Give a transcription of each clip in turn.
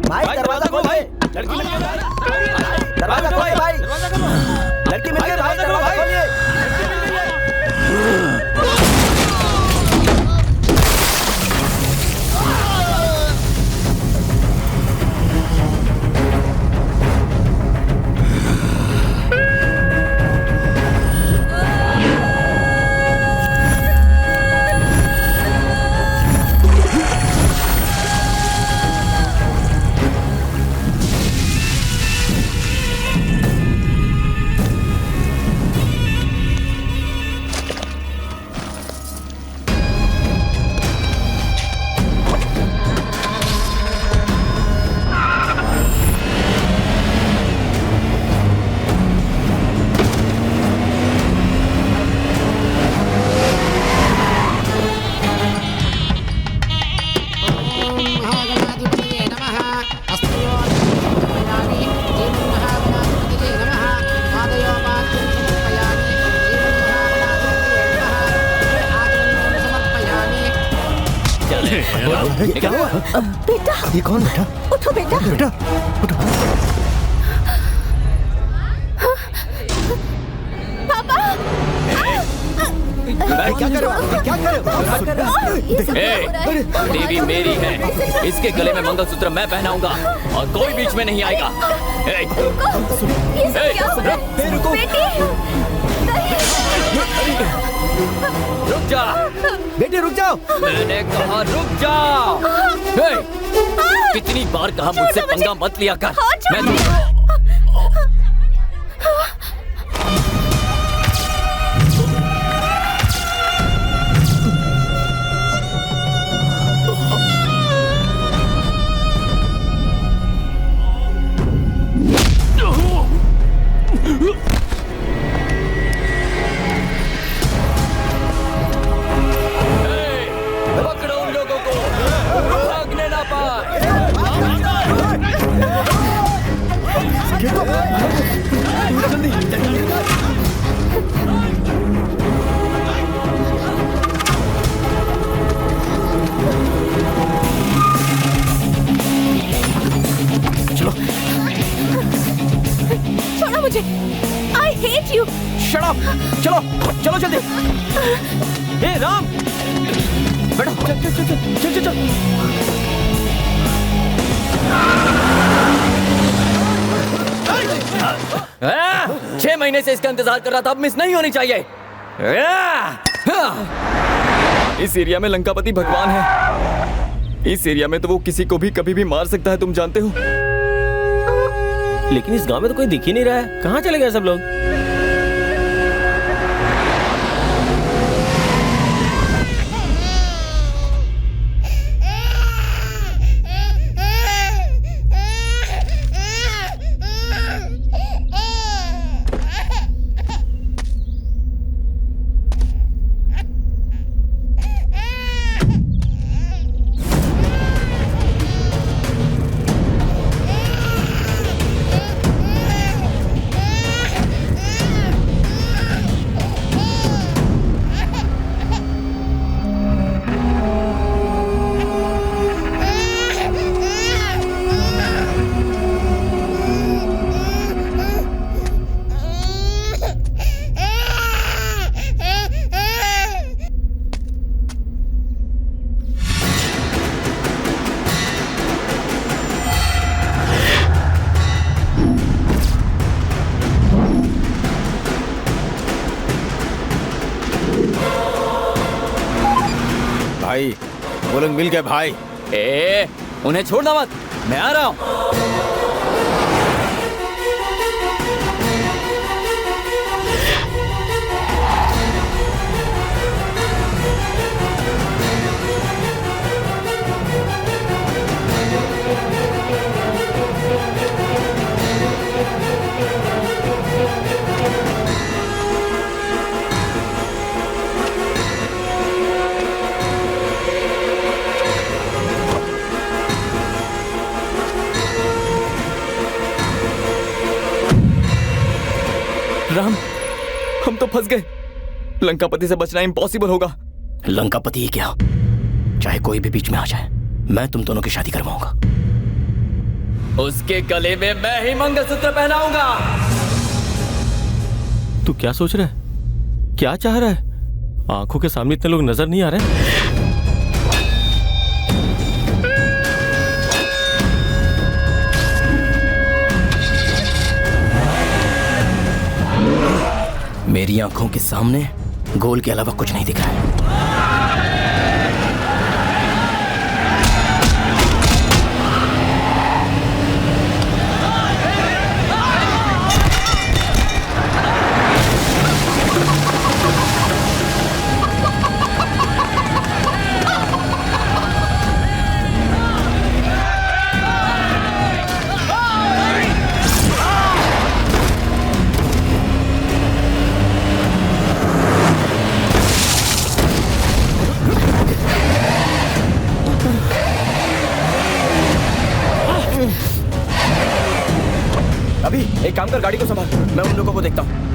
भाई दरवाजा खोल भाई, लड़की मिल गई भाई, दरवाजा खोल भाई, लड़की मिल गई भाई, दरवाजा खोलिए। क्या हुआ? बेटा, ये कौन बेटा? उठो बेटा। बेटा उठो। पापा, क्या कर रहे हो? क्या कर रहे हो? देवी मेरी है, इसके गले में मंगलसूत्र मैं पहनाऊंगा और कोई बीच में नहीं आएगा। ये सब क्या हो रहा है? रुको। बेटी, रुक जा, बेटी रुक जाओ। मैंने कहा रुक जाओ। कितनी बार कहा मुझसे पंगा मत लिया कर। मैं पकड़ो उन लोगों को, भागने ना पाए। चलो छोड़ो मुझे। I hate you। Shut up. चलो चलो जल्दी। ए राम, बैठो। चल चल चल चल चल चल। 6 महीने से इसका इंतजार कर रहा था, अब मिस नहीं होनी चाहिए। इस एरिया में लंकापति भगवान है। इस एरिया में तो वो किसी को भी कभी भी मार सकता है, तुम जानते हो। लेकिन इस गांव में तो कोई दिख ही नहीं रहा है, कहाँ चले गए सब लोग? भाई वो लोग मिल गए भाई। उन्हें छोड़ना मत, मैं आ रहा हूँ। राम, हम तो फंस गए। लंकापति से बचना इम्पॉसिबल होगा। लंकापति ही क्या, चाहे कोई भी बीच में आ जाए, मैं तुम दोनों की शादी करवाऊंगा। उसके गले में मैं ही मंगलसूत्र पहनाऊंगा। तू क्या सोच रहा है? क्या चाह रहा है? आंखों के सामने इतने लोग नजर नहीं आ रहे? मेरी आंखों के सामने गोल के अलावा कुछ नहीं दिख रहा है। अभी एक काम कर, गाड़ी को संभाल, मैं उन लोगों को देखता हूँ।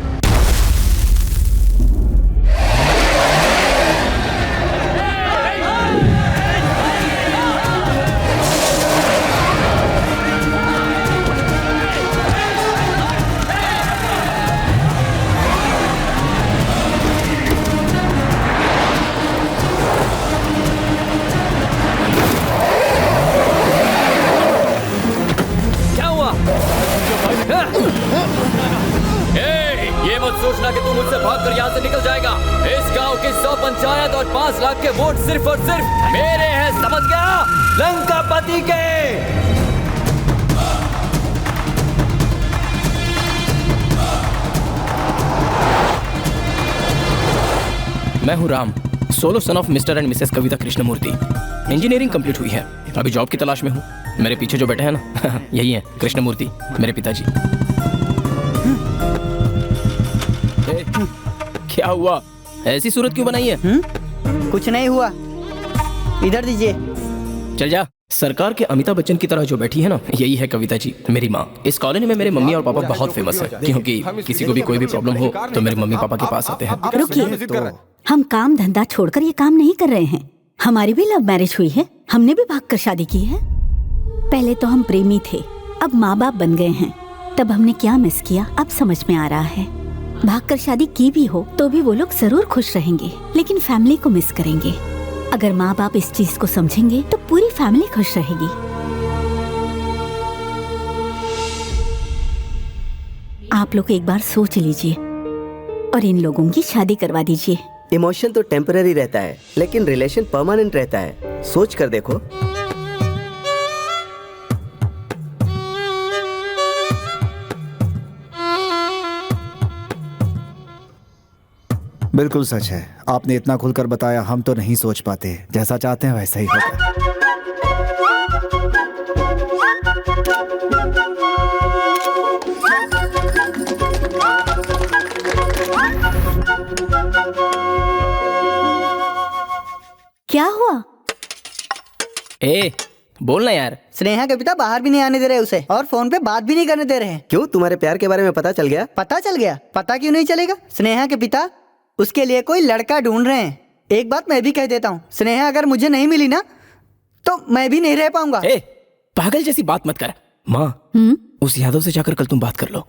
ये मत सोचना कि तू मुझसे भागकर यहाँ से निकल जाएगा। इस गांव की 100 पंचायत और 5 लाख के वोट सिर्फ और सिर्फ मेरे हैं, समझ गया? लंकापति के। मैं हूँ Ram, solo son of Mr and Mrs Kavita Krishnamurthy. Engineering complete हुई है, अभी जॉब की तलाश में हूँ। मेरे पीछे जो बैठे हैं ना यही है कृष्णमूर्ति, मेरे पिताजी। क्या हुआ? ऐसी सूरत क्यों बनाई है? कुछ नहीं हुआ, इधर दीजिए। चल जा। सरकार के अमिताभ बच्चन की तरह जो बैठी है ना, यही है कविता जी, मेरी माँ। इस कॉलोनी में मेरे मम्मी और पापा बहुत फेमस है, क्योंकि किसी को भी कोई भी प्रॉब्लम हो तो मेरे मम्मी पापा के पास आते हैं। रुकिए, हम काम धंधा छोड़कर ये काम नहीं कर रहे हैं। हमारी भी लव मैरिज हुई है, हमने भी भागकर शादी की है। पहले तो हम प्रेमी थे, अब माँ बाप बन गए हैं। तब हमने क्या मिस किया अब समझ में आ रहा है। भागकर शादी की भी हो तो भी वो लोग जरूर खुश रहेंगे, लेकिन फैमिली को मिस करेंगे। अगर माँ बाप इस चीज को समझेंगे तो पूरी फैमिली खुश रहेगी। आप लोग एक बार सोच लीजिए और इन लोगों की शादी करवा दीजिए। इमोशन तो टेम्पररी रहता है, लेकिन रिलेशन परमानेंट रहता है। सोच कर देखो। बिल्कुल सच है, आपने इतना खुलकर बताया, हम तो नहीं सोच पाते। जैसा चाहते हैं वैसा ही होगा। क्या हुआ? ए, बोलना यार। स्नेहा के पिता बाहर भी नहीं आने दे रहे उसे, और फोन पे बात भी नहीं करने दे रहे हैं। क्यों, तुम्हारे प्यार के बारे में पता चल गया? पता चल गया? पता क्यों नहीं चलेगा? स्नेहा के पिता उसके लिए कोई लड़का ढूंढ रहे हैं। एक बात मैं भी कह देता हूँ, स्नेहा अगर मुझे नहीं मिली ना तो मैं भी नहीं रह पाऊंगा। ए, पागल जैसी बात मत कर। माँ, उस यादव से जाकर कल तुम बात कर लो।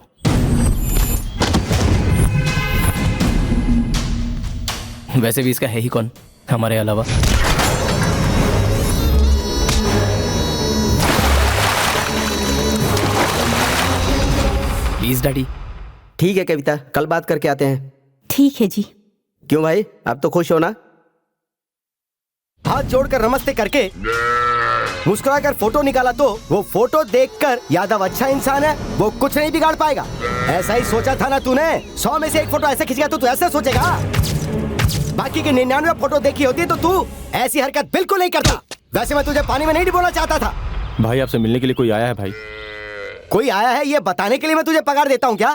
वैसे भी इसका है ही कौन हमारे अलावा। Please daddy. ठीक है कविता, कल बात करके आते हैं। ठीक है जी। क्यों भाई, आप तो खुश हो ना? हाथ जोड़कर नमस्ते करके मुस्कुराकर फोटो निकाला तो वो फोटो देखकर यादव अच्छा इंसान है, वो कुछ नहीं बिगाड़ पाएगा। ऐसा ही सोचा था ना तूने? 100 में से एक फोटो ऐसे खिंच गया तो तू ऐसे सोचेगा? बाकी के 99 फोटो देखी होती तो तू ऐसी हरकत बिल्कुल नहीं करता। वैसे मैं तुझे पानी में नहीं डुबोना चाहता था। भाई, आपसे मिलने के लिए कोई आया है भाई? कोई आया है ये बताने के लिए मैं तुझे पगार देता हूँ क्या?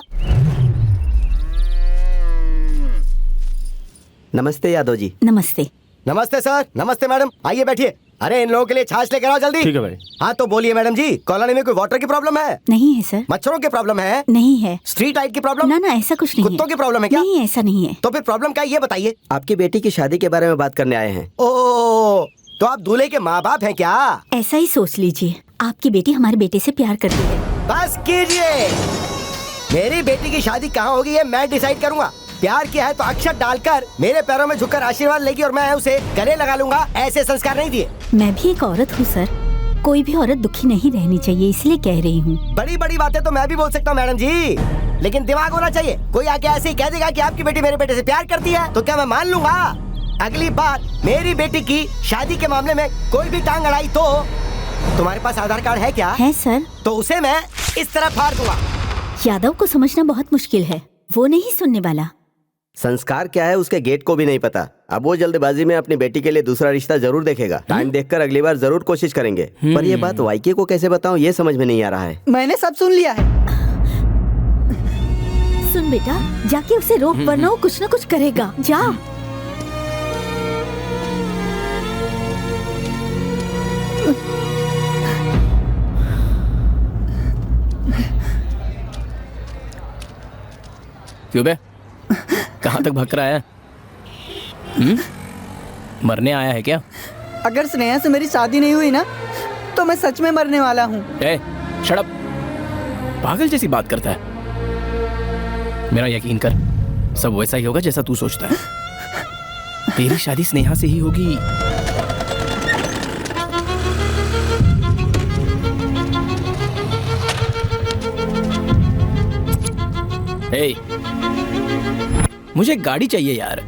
नमस्ते यादव जी। नमस्ते। नमस्ते सर। नमस्ते मैडम, आइए बैठिए। अरे इन लोगों के लिए छाछ लेकर आओ जल्दी। ठीक है भाई। हाँ तो बोलिए मैडम जी, कॉलोनी में कोई वाटर की प्रॉब्लम है? नहीं है सर। मच्छरों की प्रॉब्लम है? नहीं है। स्ट्रीट लाइट की प्रॉब्लम? ना ना, ऐसा कुछ नहीं है। कुत्तों की प्रॉब्लम है क्या? नहीं, ऐसा नहीं है। तो फिर प्रॉब्लम क्या है ये बताइए। आपकी बेटी की शादी के बारे में बात करने आए हैं। ओ, तो आप दूल्हे के माँ बाप हैं क्या? ऐसा ही सोच लीजिए, आपकी बेटी हमारे बेटे से प्यार करती है। बस कीजिए, मेरी बेटी की शादी कहाँ होगी ये मैं डिसाइड करूंगा। प्यार किया है तो अक्षत डालकर मेरे पैरों में झुककर आशीर्वाद लेगी और मैं उसे गले लगा लूंगा। ऐसे संस्कार नहीं दिए। मैं भी एक औरत हूँ सर, कोई भी औरत दुखी नहीं रहनी चाहिए, इसलिए कह रही हूँ। बड़ी बड़ी बातें तो मैं भी बोल सकता हूँ मैडम जी, लेकिन दिमाग होना चाहिए। कोई आके ऐसे ही कह देगा कि आपकी बेटी मेरे बेटे से प्यार करती है तो क्या मैं मान लूंगा? अगली बार मेरी बेटी की शादी के मामले में कोई भी टांग अड़ाई तो तुम्हारे पास आधार कार्ड है क्या? है सर। तो उसे मैं इस तरह फाड़ दूंगा। यादव को समझना बहुत मुश्किल है, वो नहीं सुनने वाला। संस्कार क्या है उसके गेट को भी नहीं पता। अब वो जल्दबाजी में अपनी बेटी के लिए दूसरा रिश्ता जरूर देखेगा। टाइम देखकर अगली बार जरूर कोशिश करेंगे। पर ये बात वाईके को कैसे बताऊं ये समझ में नहीं आ रहा है। मैंने सब सुन लिया है। सुन बेटा, जाके उसे रोक, वरना वो कुछ न कुछ करेगा। जा। क्यों बे, कहाँ तक भाग कर आया? मरने आया है क्या? अगर स्नेहा से मेरी शादी नहीं हुई ना तो मैं सच में मरने वाला हूँ। शट अप, पागल जैसी बात करता है। मेरा यकीन कर, सब वैसा ही होगा जैसा तू सोचता है। तेरी शादी स्नेहा से ही होगी। हे, मुझे गाड़ी चाहिए यार।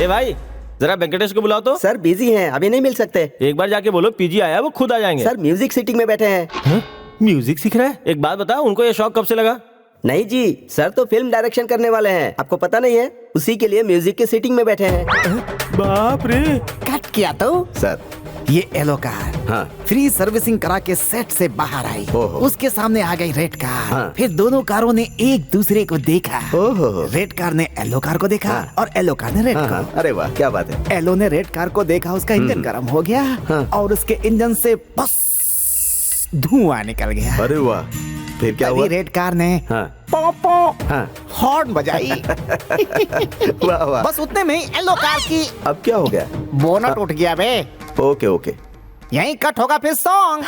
ए भाई, जरा वेंकटेश को बुलाओ तो। सर बिजी हैं, अभी नहीं मिल सकते। एक बार जाके बोलो पीजी आया, वो खुद आ जाएंगे। सर म्यूजिक सीटिंग में बैठे हैं। म्यूजिक सीख रहा है? एक बात बता, उनको ये शौक कब से लगा? नहीं जी, सर तो फिल्म डायरेक्शन करने वाले हैं, आपको पता नहीं है? उसी के लिए म्यूजिक की सीटिंग में बैठे हैं। बाप रे। कट किया तो सर ये येलो कार हाँ। फ्री सर्विसिंग करा के सेट से बाहर आई। उसके सामने आ गई रेड कार। हाँ। फिर दोनों कारों ने एक दूसरे को देखा। ओहो। रेड कार ने येलो कार को देखा और येलो कार ने रेड हाँ, को। अरे वाह क्या बात है। येलो ने रेड कार को देखा, उसका इंजन गर्म हो गया और उसके इंजन से बस धुआं निकल गया। अरे वाह, फिर क्या हुआ? रेड कार ने हाँ। पौ पौ हाँ। हॉर्न बजाई। वाह वाह। बस उतने में ही येलो कार की अब क्या हो गया? बोनट उठ गया बे। Okay okay. यहीं कट होगा फिर सॉन्ग।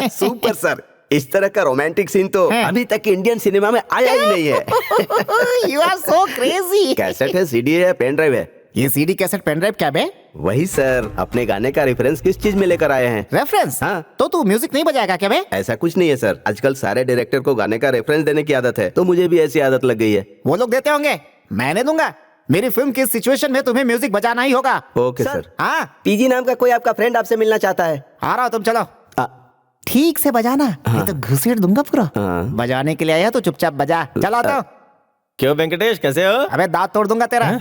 सुपर सर, इस तरह का रोमांटिक सीन तो अभी तक इंडियन सिनेमा में आया ही नहीं है। You are so crazy. Cassette है, सीडी है, पेन ड्राइव है? ये सीडी कैसेट पेन ड्राइव क्या बे? वही सर, अपने गाने का रेफरेंस किस चीज में लेकर आए हैं? रेफरेंस? हाँ। तो तू म्यूजिक नहीं बजाएगा क्या बे? ऐसा कुछ नहीं है सर, आजकल सारे डायरेक्टर को गाने का रेफरेंस देने की आदत है, तो मुझे भी ऐसी आदत लग गई है। वो लोग देते होंगे, मैंने दूंगा। मेरी फिल्म की सिचुएशन में तुम्हें म्यूजिक बजाना ही होगा। Okay sir. हाँ, पीजी नाम का कोई आपका फ्रेंड आपसे मिलना चाहता है। आ रहा हो, तुम चलो। ठीक से बजाना, नहीं तो घुसेड़ दूंगा पूरा। बजाने के लिए आया तो चुपचाप बजा। चलो तो। क्यों वेंकटेश, कैसे हो? अबे दांत तोड़ दूंगा तेरा।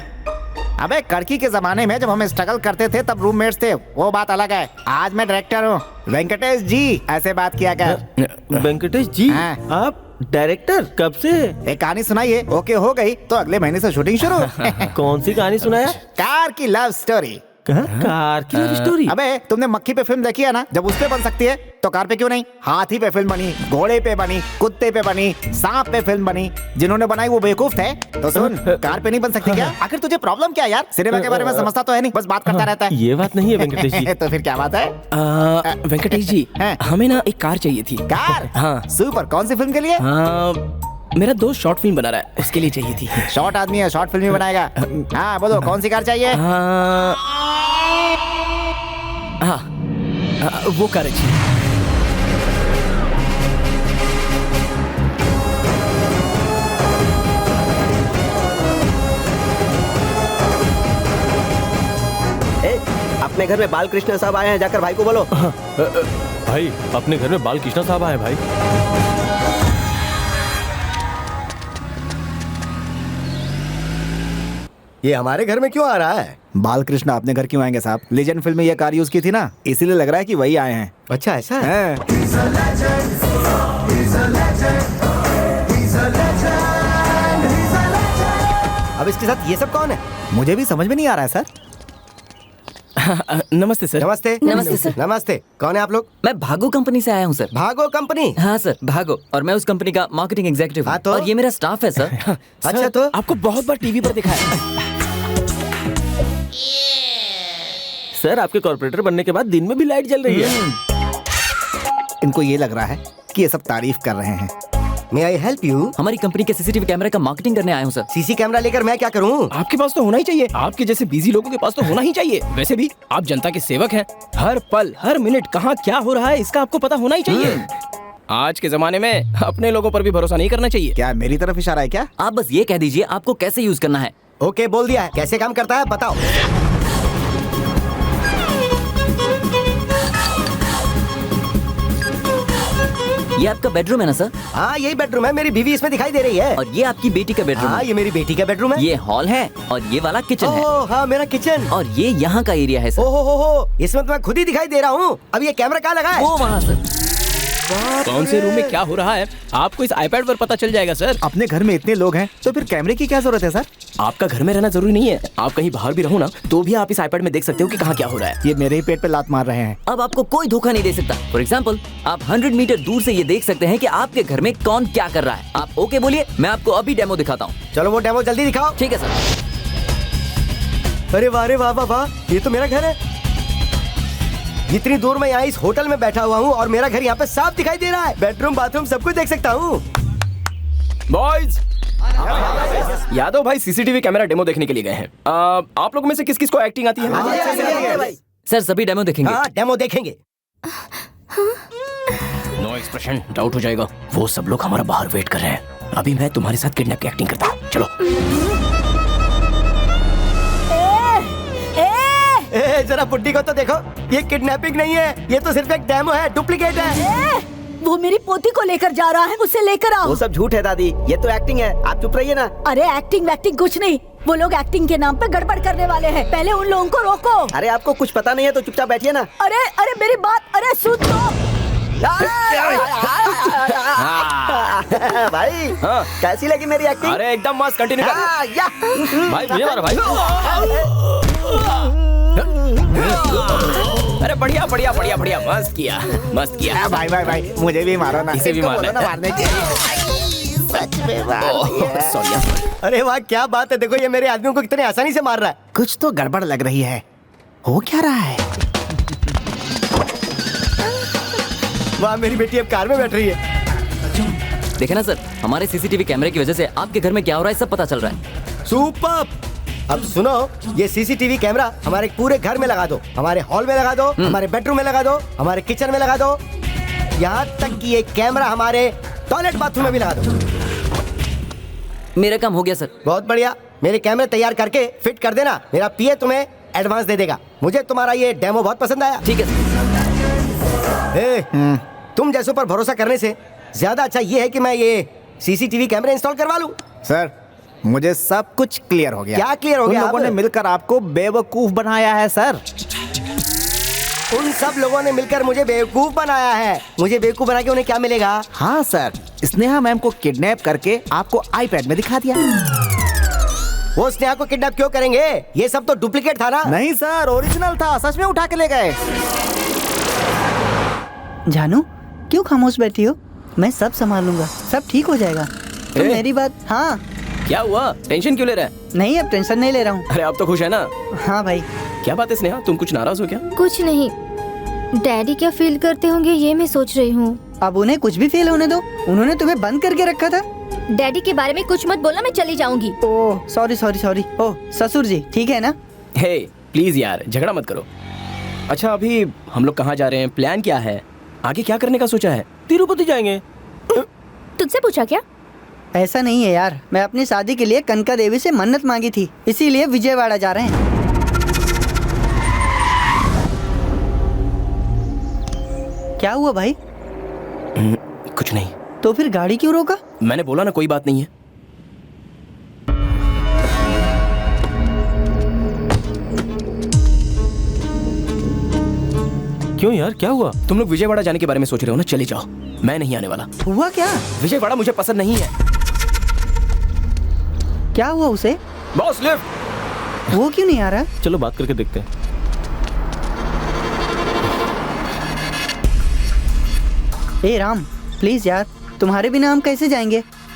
अबे कड़की के जमाने में जब हम स्ट्रगल करते थे तब रूममेट्स थे, वो बात अलग है। आज मैं डायरेक्टर हूँ। वेंकटेश जी ऐसे बात किया कर। वेंकटेश जी, हाँ। आप डायरेक्टर कब से? एक कहानी सुनाइए, ओके हो गई तो अगले महीने से शूटिंग शुरू। कौन सी कहानी सुनाया? कार की लव स्टोरी। कार की लव स्टोरी? अबे तुमने मक्खी पे फिल्म देखी है ना? जब उस पे बन सकती है तो कार पे क्यों नहीं? हाथी पे फिल्म बनी, घोड़े पे बनी, कुत्ते पे बनी, सांप पे फिल्म बनी। जिन्होंने बनाई वो बेवकूफ थे, तो सुन, कार पे नहीं बन सकती क्या? आखिर तुझे प्रॉब्लम क्या यार? सिनेमा के बारे में समझता तो है नहीं, बस बात करता रहता है। ये बात नहीं है वेंकटेश जी। तो फिर क्या बात है? वेंकटेश जी, हमें ना एक कार चाहिए थी। कार? हाँ। सुपर, कौन सी फिल्म के लिए? मेरा दोस्त शॉर्ट फिल्म बना रहा है, उसके लिए चाहिए थी। शॉर्ट आदमी है, शॉर्ट फिल्म ही बनाएगा। हाँ बोलो, कौन सी कार चाहिए? हाँ, वो कार अच्छी। अपने घर में बालकृष्ण साहब आए हैं, जाकर भाई को बोलो। भाई, अपने घर में बालकृष्ण साहब आए भाई। ये हमारे घर में क्यों आ रहा है? बालकृष्ण अपने घर क्यों आएंगे साहब? लेजेंड फिल्म में ये कार यूज की थी ना, इसीलिए लग रहा है कि वही आए हैं। अच्छा ऐसा है? अब इसके साथ ये सब कौन है? मुझे भी समझ में नहीं आ रहा है सर। नमस्ते सर। नमस्ते। नमस्ते सर। नमस्ते। कौन है आप लोग? मैं भागो कंपनी से आया हूँ सर। भागो कंपनी? हाँ सर, भागो, और मैं उस कंपनी का मार्केटिंग एग्जीक्यूटिव हाँ हूँ, तो? और ये मेरा स्टाफ है सर। अच्छा तो आपको बहुत बार टीवी पर दिखा है। सर आपके कॉर्पोरेटर बनने के बाद दिन में भी लाइट जल रही है। इनको ये लग रहा है कि ये सब तारीफ कर रहे हैं। मे आई हेल्प यू? हमारी कंपनी के सीसीटीवी कैमरे का मार्केटिंग करने आया हूँ सर। सीसी कैमरा लेकर मैं क्या करूं? आपके पास तो होना ही चाहिए, आपके जैसे बिजी लोगों के पास तो होना ही चाहिए। वैसे भी आप जनता के सेवक हैं, हर पल हर मिनट कहाँ क्या हो रहा है इसका आपको पता होना ही चाहिए। आज के जमाने में अपने लोगों पर भी भरोसा नहीं करना चाहिए। क्या मेरी तरफ इशारा है क्या? आप बस ये कह दीजिए आपको कैसे यूज करना है। ओके बोल दिया है। कैसे काम करता है बताओ। ये आपका बेडरूम है ना सर? हाँ यही बेडरूम है, मेरी बीवी इसमें दिखाई दे रही है। और ये आपकी बेटी का बेडरूम हाँ है। ये मेरी बेटी का बेडरूम है। ये हॉल है और ये वाला किचन है। ओह हाँ मेरा किचन। और ये यहाँ का एरिया है सर। ओहो इसमें तो मैं खुद ही दिखाई दे रहा हूँ। अब ये कैमरा कहाँ लगा है? वो वहाँ सर। कौन से रूम में क्या हो रहा है आपको इस आईपैड पर पता चल जाएगा सर। अपने घर में इतने लोग हैं तो फिर कैमरे की क्या जरूरत है सर? आपका घर में रहना जरूरी नहीं है, आप कहीं बाहर भी रहो ना तो भी आप इस आईपैड में देख सकते हो कि कहाँ क्या हो रहा है। ये मेरे ही पेट पे लात मार रहे हैं। अब आपको कोई धोखा नहीं दे सकता। फॉर एग्जाम्पल आप 100 मीटर दूर से ये देख सकते हैं कि आपके घर में कौन क्या कर रहा है। आप ओके बोलिए, मैं आपको अभी डेमो दिखाता हूँ। चलो वो डेमो जल्दी दिखाओ। ठीक है सर। अरे वाह रे वाह वाह वाह, ये तो मेरा घर है। जितनी दूर मैं यहाँ इस होटल में बैठा हुआ हूँ और मेरा घर यहाँ पे साफ दिखाई दे रहा है। बेडरूम बाथरूम सब कुछ देख सकता हूँ। बॉयज यादव भाई सीसीटीवी कैमरा डेमो देखने के लिए गए हैं। आप लोगों में से किस किस को एक्टिंग आती है? सर सभी डेमो देखेंगे। हाँ डेमो देखेंगे। नो एक्सप्रेशन, डाउट हो जाएगा। वो सब लोग हमारा बाहर वेट कर रहे हैं। अभी मैं तुम्हारे साथ किडनैप की एक्टिंग करता हूँ। चलो। जरा बुड्ढी को तो देखो, ये किडनैपिंग नहीं है, ये तो सिर्फ एक डेमो है, डुप्लीकेट है। वो मेरी पोती को लेकर जा रहा है, उसे लेकर आओ। वो सब झूठ है दादी, ये तो एक्टिंग है। आप चुप रहिए ना। अरे एक्टिंग वैक्टिंग कुछ नहीं, वो लोग एक्टिंग के नाम पे गड़बड़ करने वाले हैं। पहले उन लोगों को रोको। अरे आपको कुछ पता नहीं है तो चुपचाप बैठिए ना। अरे अरे मेरी बात, अरे सुन तो। भाई हाँ। कैसी लगी मेरी एक्टिंग? अरे एकदम मस्त, कंटिन्यू कर। भाई मुझे मारो भाई। अरे बढ़िया बढ़िया बढ़िया बढ़िया, मस्त किया मस्त किया। भाई भाई भाई मुझे भी मारो ना। इसे भी इसको मारना बोलो ना मारने के लिए। सच में मार दिया। सॉरी। अरे वाह क्या बात है, देखो ये मेरे आदमियों को कितने आसानी से मार रहा है। कुछ तो गड़बड़ लग रही है। हो क्या रहा है? वाह मेरी बेटी अब कार में बैठ रही है। देखे ना सर, हमारे सीसीटीवी कैमरे की वजह से आपके घर में क्या हो रहा है सब पता चल रहा है। सुपर। अब सुनो, ये सीसीटीवी कैमरा हमारे पूरे घर में लगा दो, हमारे हॉल में लगा दो, हमारे बेडरूम में लगा दो, हमारे किचन में लगा दो, यहाँ तक कि ये कैमरा हमारे टॉयलेट बाथरूम में भी लगा दो। मेरा काम हो गया सर। बहुत बढ़िया, मेरे कैमरे तैयार करके फिट कर देना। मेरा पीए तुम्हें एडवांस दे देगा। मुझे तुम्हारा ये डेमो बहुत पसंद आया। ठीक है सर। तुम जैसों पर भरोसा करने से ज्यादा अच्छा ये है कि मैं ये सीसीटीवी कैमरे इंस्टॉल करवा लूं। सर मुझे सब कुछ क्लियर हो गया। क्या क्लियर हो गया? उन लोगों ने मिलकर आपको बेवकूफ बनाया है सर। उन सब लोगों ने मिलकर मुझे बेवकूफ बनाया है। मुझे बेवकूफ बना के उन्हें क्या मिलेगा? हाँ सर, स्नेहा मैम को किडनैप करके आपको आईपैड में दिखा दिया। वो स्नेहा को किडनैप क्यों करेंगे? ये सब तो डुप्लीकेट था ना। नहीं सर, ओरिजिनल था। सच में उठा के ले गए। जानू क्यों खामोश बैठी हो? मैं सब संभाल लूंगा, सब ठीक हो जाएगा। तो मेरी बात। हाँ क्या हुआ, टेंशन क्यों ले रहा है? नहीं, अब टेंशन नहीं ले रहा हूँ। अरे आप तो खुश है ना? हाँ भाई। क्या बात है स्नेहा, तुम कुछ नाराज हो क्या? कुछ नहीं, डैडी क्या फील करते होंगे ये मैं सोच रही हूँ। अब उन्हें कुछ भी फील होने दो, उन्होंने तुम्हें बंद करके रखा था। डैडी के बारे में कुछ मत बोलना, मैं चली जाऊंगी। Oh sorry sorry sorry. Oh ससुर जी ठीक है ना? हे प्लीज यार झगड़ा मत करो। अच्छा अभी हम लोग कहाँ जा रहे हैं, प्लान क्या है, आगे क्या करने का सोचा है? तिरुपति जाएंगे। तुझसे पूछा क्या? ऐसा नहीं है यार, मैं अपनी शादी के लिए कनका देवी से मन्नत मांगी थी, इसीलिए विजयवाड़ा जा रहे हैं। क्या हुआ भाई? कुछ नहीं। तो फिर गाड़ी क्यों रोका? मैंने बोला ना कोई बात नहीं है। क्यों यार, क्या हुआ? तुम लोग विजयवाड़ा जाने के बारे में सोच रहे हो ना, चले जाओ, मैं नहीं आने वाला। हुआ क्या?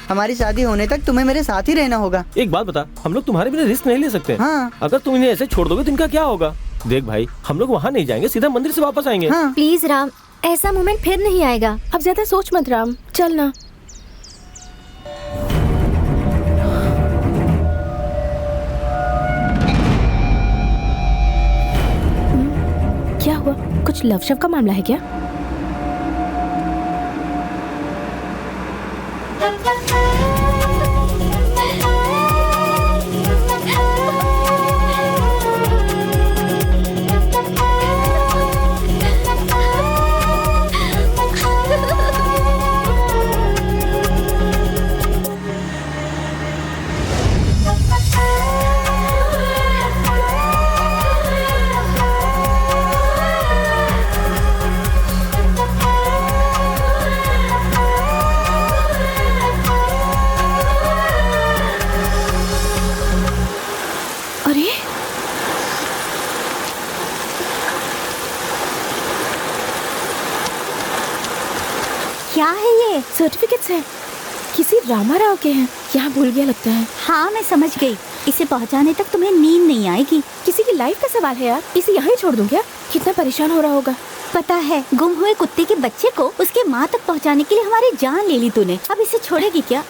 हमारी शादी होने तक तुम्हें मेरे साथ ही रहना होगा। एक बात बता, हम लोग तुम्हारे बिना रिस्क नहीं ले सकते। हाँ। अगर तुम इन्हें ऐसे छोड़ दोगे तो इनका क्या होगा? देख भाई, हम लोग वहाँ नहीं जाएंगे, सीधा मंदिर से वापस आएंगे। हाँ। प्लीज राम, ऐसा मोमेंट फिर नहीं आएगा। अब ज्यादा सोच मत राम, चल ना। क्या हुआ? कुछ लव शव का मामला है क्या? अरे क्या है ये? सर्टिफिकेट्स हैं, किसी रामा राव के हैं। यहाँ भूल गया लगता है। हाँ मैं समझ गई, इसे पहुंचाने तक तुम्हें नींद नहीं आएगी। किसी की लाइफ का सवाल है यार, इसे यहाँ ही छोड़ दूं क्या? कितना परेशान हो रहा होगा। पता है, गुम हुए कुत्ते के बच्चे को उसके माँ तक पहुंचाने के लिए हमारी जान ले ली तूने। अब इसे छोड़ेगी क्या?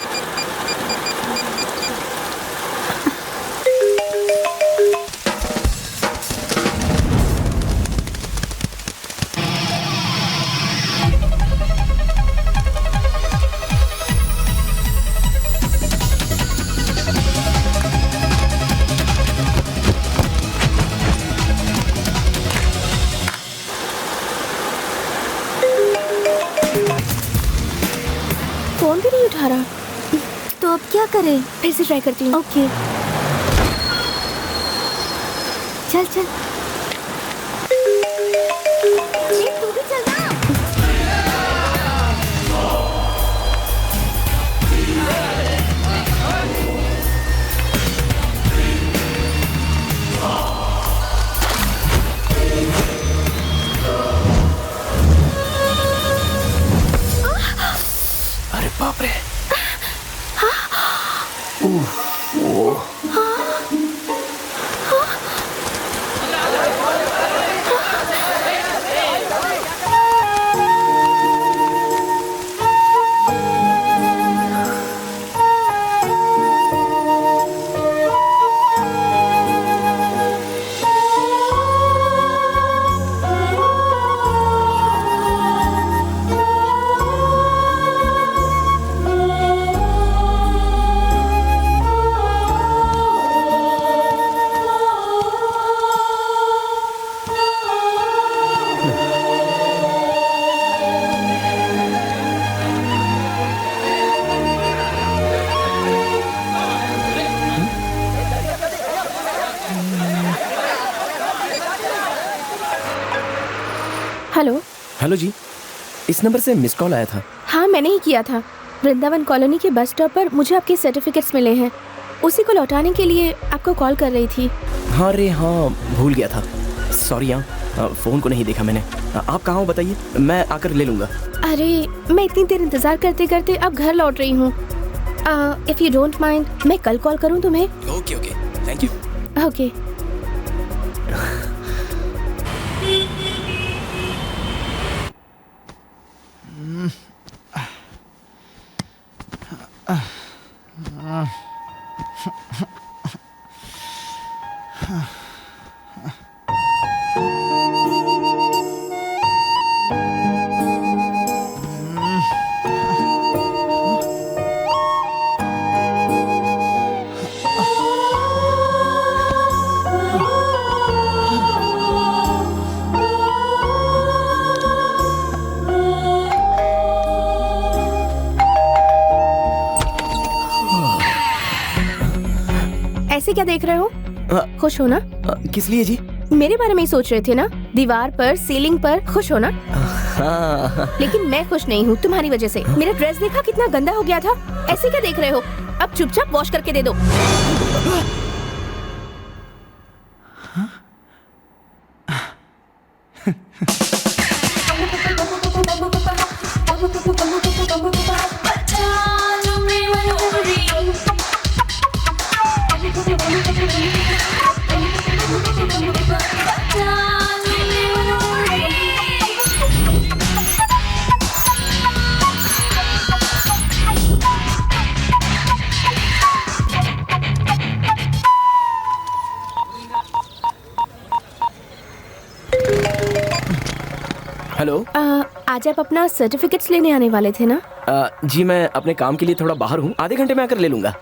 फोन भी नहीं उठा रहा। तो अब क्या करें? फिर से ट्राई करती हूँ। ओके, चल चल। तू भी चल ना। अरे बाप रे। हेलो। हेलो जी, इस नंबर से मिस कॉल आया था। हाँ मैंने ही किया था। वृंदावन कॉलोनी के बस स्टॉप पर मुझे आपके सर्टिफिकेट्स मिले हैं, उसी को लौटाने के लिए आपको कॉल कर रही थी। हाँ रे हाँ, भूल गया था, सॉरी। हाँ, फ़ोन को नहीं देखा मैंने। आप कहाँ हो बताइए, मैं आकर ले लूँगा। अरे मैं इतनी देर इंतजार करते करते अब घर लौट रही हूँ। इफ़ यू डोंट माइंड मैं कल कॉल करूँ तुम्हें? Okay okay, thank you. Okay. ऐसे क्या देख रहे हो? खुश हो ना? किस लिए जी? मेरे बारे में ही सोच रहे थे ना? दीवार पर, सीलिंग पर, खुश हो ना? लेकिन मैं खुश नहीं हूँ तुम्हारी वजह से। मेरा ड्रेस देखा कितना गंदा हो गया था। ऐसे क्या देख रहे हो? अब चुपचाप वॉश करके दे दो। हेलो। आज आप अपना सर्टिफिकेट्स लेने आने वाले थे ना? जी मैं अपने काम के लिए थोड़ा बाहर हूँ, आधे घंटे में आकर ले लूंगा।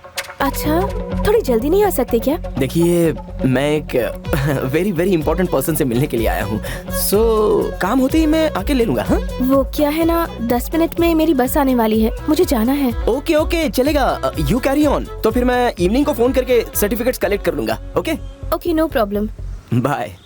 अच्छा, थोड़ी जल्दी नहीं आ सकते क्या? देखिए मैं एक वेरी वेरी इंपॉर्टेंट पर्सन से मिलने के लिए आया हूँ, काम होते ही मैं आके ले लूंगा। हाँ वो क्या है ना, 10 मिनट में मेरी बस आने वाली है, मुझे जाना है। ओके ओके चलेगा, यू कैरी ऑन। तो फिर मैं इवनिंग को फोन करके सर्टिफिकेट्स कलेक्ट कर लूंगा। Okay okay, no problem. Bye.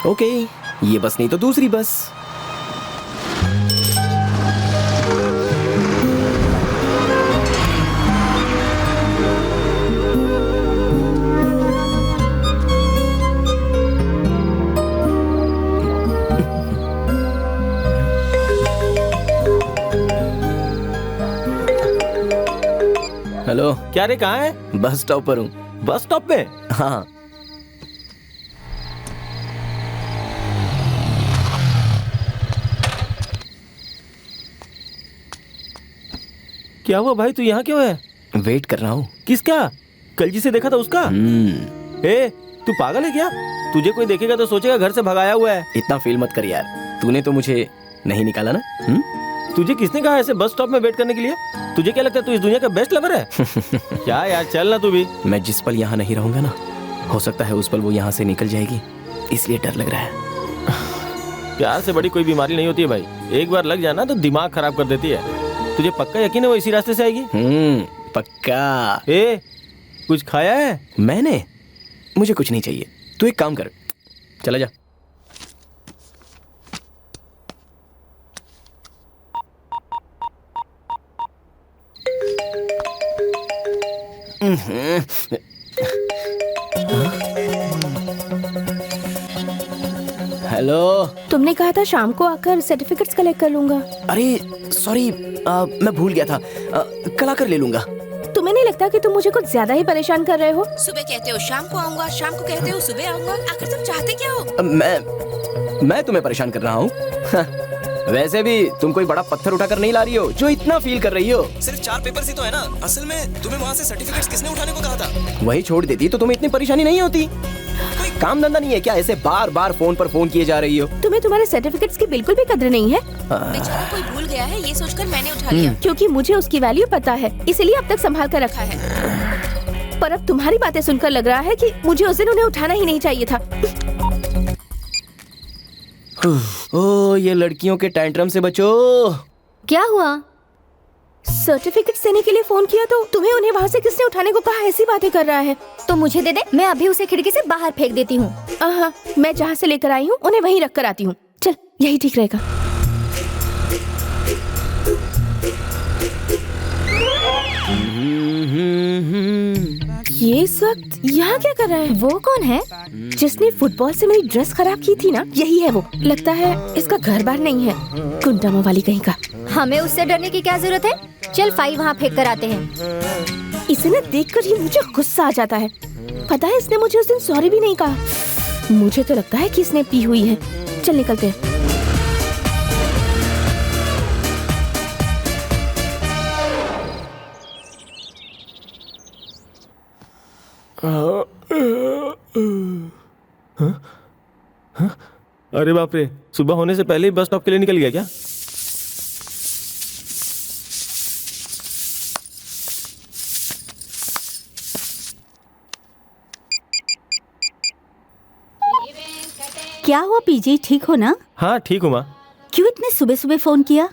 Okay, ये बस नहीं तो दूसरी बस। हेलो। क्या रे, कहाँ है? बस स्टॉप पर हूँ। बस स्टॉप पे? हाँ। क्या हुआ भाई, तू यहाँ क्यों है? वेट कर रहा हूँ। किसका? कल जिसे देखा था उसका? ए, तू पागल है क्या? तुझे कोई देखेगा तो सोचेगा घर से भगाया हुआ है। इतना फील मत कर यार, तूने तो मुझे नहीं निकाला ना। तुझे किसने कहा ऐसे बस स्टॉप में वेट करने के लिए? तुझे क्या लगता है तू इस दुनिया का बेस्ट लवर है? क्या यार, चल ना तू भी। मैं जिस पल यहाँ नहीं रहूंगा ना, हो सकता है उस पल वो यहाँ से निकल जाएगी, इसलिए डर लग रहा है। प्यार से बड़ी कोई बीमारी नहीं होती है भाई, एक बार लग जाना तो दिमाग खराब कर देती है। तुझे पक्का यकीन है वो इसी रास्ते से आएगी? पक्का। ए, कुछ खाया है? मैंने? मुझे कुछ नहीं चाहिए, तू एक काम कर, चला जा। हेलो। तुमने कहा था शाम को आकर सर्टिफिकेट्स कलेक्ट कर लूंगा। अरे सॉरी, मैं भूल गया था, कल आकर ले लूंगा। तुम्हें नहीं लगता कि तुम मुझे कुछ ज्यादा ही परेशान कर रहे हो? सुबह कहते हो शाम को आऊंगा, शाम को कहते हो सुबह आऊंगा, आखिर तुम चाहते क्या हो? मैं तुम्हें परेशान कर रहा हूँ? वैसे भी तुम कोई बड़ा पत्थर उठाकर नहीं ला रही हो जो इतना फील कर रही हो। सिर्फ 4 पेपर ही तो है ना, असल में तुम्हें वहाँ से सर्टिफिकेट्स किसने उठाने को कहा था? वही छोड़ देती तो तुम्हें इतनी परेशानी नहीं होती। कोई काम धंधा नहीं है क्या, ऐसे बार बार फोन पर फोन किए जा रही हो? तुम्हें तुम्हारे सर्टिफिकेट्स की बिल्कुल भी कदर नहीं है। बेचारा कोई भूल गया है, ये सोचकर मैंने उठा लिया। क्योंकि मुझे उसकी वैल्यू पता है, इसलिए अब तक संभाल कर रखा है। पर अब तुम्हारी बातें सुनकर लग रहा है कि मुझे उस दिन उन्हें उठाना ही नहीं चाहिए था। ओ, ये लड़कियों के टैंट्रम से बचो। क्या हुआ? सर्टिफिकेट्स देने के लिए फोन किया तो तुम्हें उन्हें वहाँ से किसने उठाने को कहा? ऐसी बातें कर रहा है तो मुझे दे दे, मैं अभी उसे खिड़की से बाहर फेंक देती हूँ। मैं जहाँ से लेकर आई हूँ उन्हें वहीं रख कर आती हूँ। चल, यही ठीक रहेगा। ये इस वक्त यहाँ क्या कर रहा है? वो कौन है? जिसने फुटबॉल से मेरी ड्रेस खराब की थी ना, यही है वो। लगता है इसका घर बार नहीं है, गुंडामो वाली कहीं का। हमें उससे डरने की क्या जरूरत है? चल फाइल वहाँ फेंक कर आते हैं। इसे न देखकर ही मुझे गुस्सा आ जाता है। पता है इसने मुझे उस दिन सॉरी भी नहीं कहा। मुझे तो लगता है कि इसने पी हुई है। चल निकलते हैं। अरे बाप रे, सुबह होने से पहले ही बस स्टॉप के लिए निकल गया क्या? क्या हुआ पीजी, ठीक हो ना? हाँ ठीक हूँ माँ। क्यों इतने सुबह सुबह फोन किया?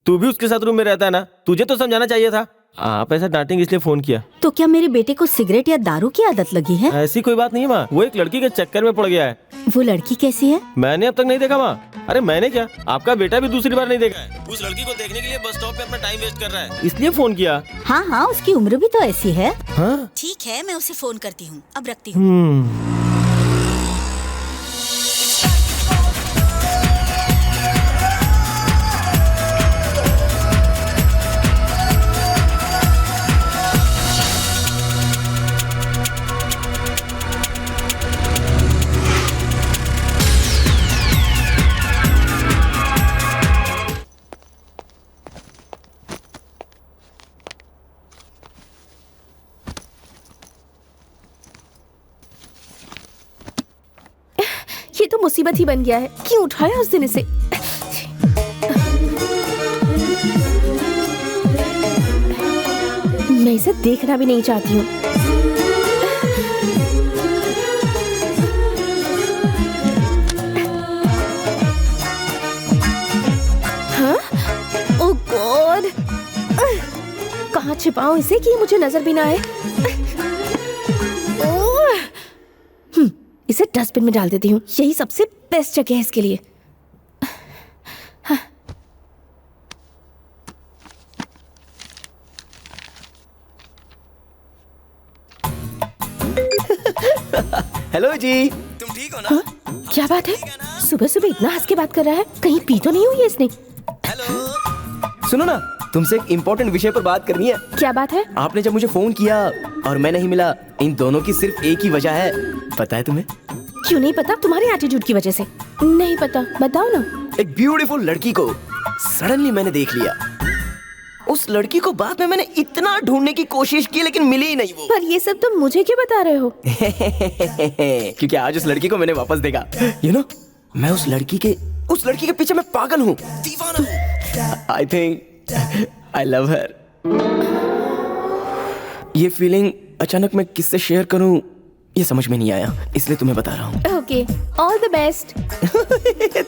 तू भी उसके साथ रूम में रहता है ना, तुझे तो समझाना चाहिए था। आप ऐसा डांटेंगे इसलिए फोन किया। तो क्या मेरे बेटे को सिगरेट या दारू की आदत लगी है? ऐसी कोई बात नहीं है माँ, वो एक लड़की के चक्कर में पड़ गया है। वो लड़की कैसी है? मैंने अब तक नहीं देखा माँ। अरे मैंने क्या, आपका बेटा भी दूसरी बार नहीं देखा है। उस लड़की को देखने के लिए बस स्टॉप पे अपना टाइम वेस्ट कर रहा है, इसलिए फोन किया। हाँ हाँ, उसकी उम्र भी तो ऐसी है। हाँ ठीक है, मैं उसे फोन करती हूँ, अब रखती हूँ। तो मुसीबत ही बन गया है। क्यों उठाया उस दिन इसे? मैं इसे देखना भी नहीं चाहती हूँ। हाँ? ओह गॉड, कहाँ छिपाऊं इसे कि मुझे नजर भी ना आए? इसे डस्टबिन में डाल देती हूँ, यही सबसे बेस्ट जगह है इसके लिए। हेलो जी, तुम ठीक हो ना? हाँ? क्या बात है? सुबह सुबह इतना हंस के बात कर रहा है, कहीं पी तो नहीं हुई है इसने? सुनो ना, तुमसे एक इम्पोर्टेंट विषय पर बात करनी है। क्या बात है? आपने जब मुझे फोन किया और मैं नहीं मिला, इन दोनों की सिर्फ एक ही वजह है, पता है तुम्हें? क्यों नहीं पता? तुम्हारे एटीट्यूड की वजह से। नहीं पता, बताओ ना। एक ब्यूटीफुल लड़की को सडनली मैंने देख लिया। उस लड़की को बाद में मैंने इतना ढूंढने की कोशिश की लेकिन मिली ही नहीं वो। पर ये सब तुम मुझे क्यों बता रहे हो? क्योंकि आज उस लड़की को मैंने वापस देखा। You know, मैं उस लड़की के पीछे मैं पागल हूँ, दीवाना हूँ। I think I love her। ये फीलिंग अचानक मैं किससे शेयर करूँ ये समझ में नहीं आया, इसलिए तुम्हें बता रहा हूँ। Okay, all the best.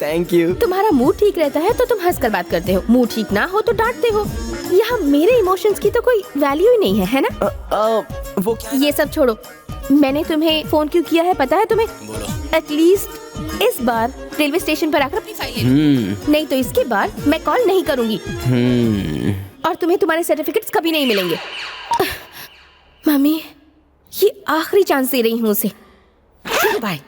Thank you. तुम्हारा मूड ठीक रहता है तो तुम हंसकर बात करते हो, मूड ठीक ना हो तो डांटते हो। यहाँ मेरे इमोशंस की तो कोई वैल्यू ही नहीं है, ना? वो ये सब छोड़ो, मैंने तुम्हें फोन क्यों किया है पता है तुम्हें? एटलीस्ट इस बार रेलवे स्टेशन पर आकर अपनी फाइल ले लो। नहीं तो इसके बाद मैं कॉल नहीं करूंगी और तुम्हें तुम्हारे सर्टिफिकेट्स कभी नहीं मिलेंगे। मम्मी, ये आखिरी चांस दे रही हूँ उसे। बाय।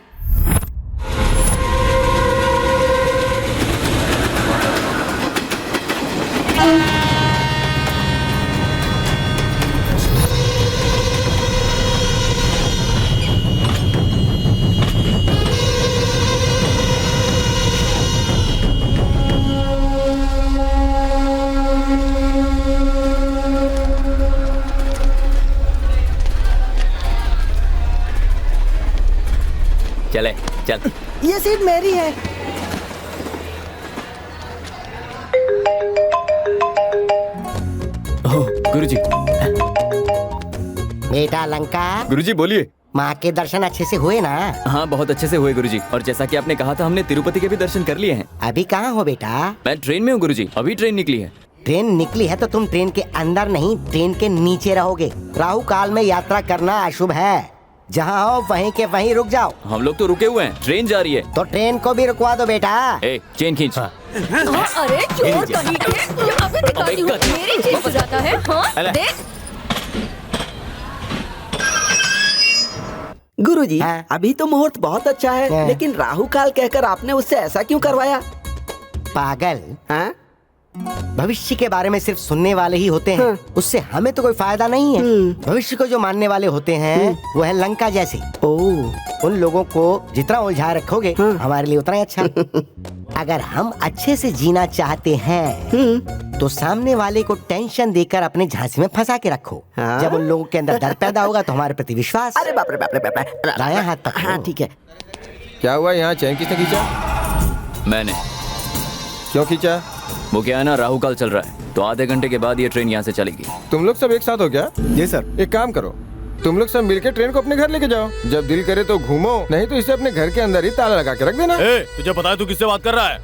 चले चल। ये सीट मेरी है। गुरुजी। बेटा लंका, गुरुजी बोलिए। माँ के दर्शन अच्छे से हुए ना? हाँ बहुत अच्छे से हुए गुरुजी, और जैसा कि आपने कहा था हमने तिरुपति के भी दर्शन कर लिए हैं। अभी कहाँ हो बेटा? मैं ट्रेन में हूँ गुरुजी, अभी ट्रेन निकली है। ट्रेन निकली है तो तुम ट्रेन के अंदर नहीं, ट्रेन के नीचे रहोगे। राहु काल में यात्रा करना अशुभ है। जहाँ हो वहीं के वहीं रुक जाओ। हम लोग तो रुके हुए हैं, ट्रेन जा रही है। तो ट्रेन को भी रुकवा दो बेटा। ए, चेन खींच। अरे चोर कहीं के, अबे दिखाती हूँ, मेरी चेन सजाता है। हाँ देख। गुरुजी, अभी तो मुहूर्त बहुत अच्छा है, लेकिन राहु काल कहकर आपने उससे ऐसा क्यों करवाया? पागल, भविष्य के बारे में सिर्फ सुनने वाले ही होते हैं, उससे हमें तो कोई फायदा नहीं है। भविष्य को जो मानने वाले होते हैं वो है लंका जैसे। उन लोगों को जितना उलझाए रखोगे हमारे लिए उतना ही अच्छा। अगर हम अच्छे से जीना चाहते हैं तो सामने वाले को टेंशन देकर अपने झांसी में फंसा के रखो। जब उन लोगों के अंदर डर पैदा होगा तो हमारे प्रति विश्वास। अरे बाप रे बाप रे बाप रे। दाया हाथ तक। हाँ ठीक है। क्या हुआ यहाँ? चैन किसने खींचा? मैंने। क्यों खींचा? वो क्या है ना, राहु काल चल रहा है तो आधे घंटे के बाद ये ट्रेन यहाँ से चलेगी। तुम लोग सब एक साथ हो क्या? जी सर। एक काम करो, तुम लोग सब मिलकर ट्रेन को अपने घर लेके जाओ। जब दिल करे तो घूमो, नहीं तो इसे अपने घर के अंदर ही ताला लगा के रख देना। तुझे पता है तू किससे बात कर रहा है?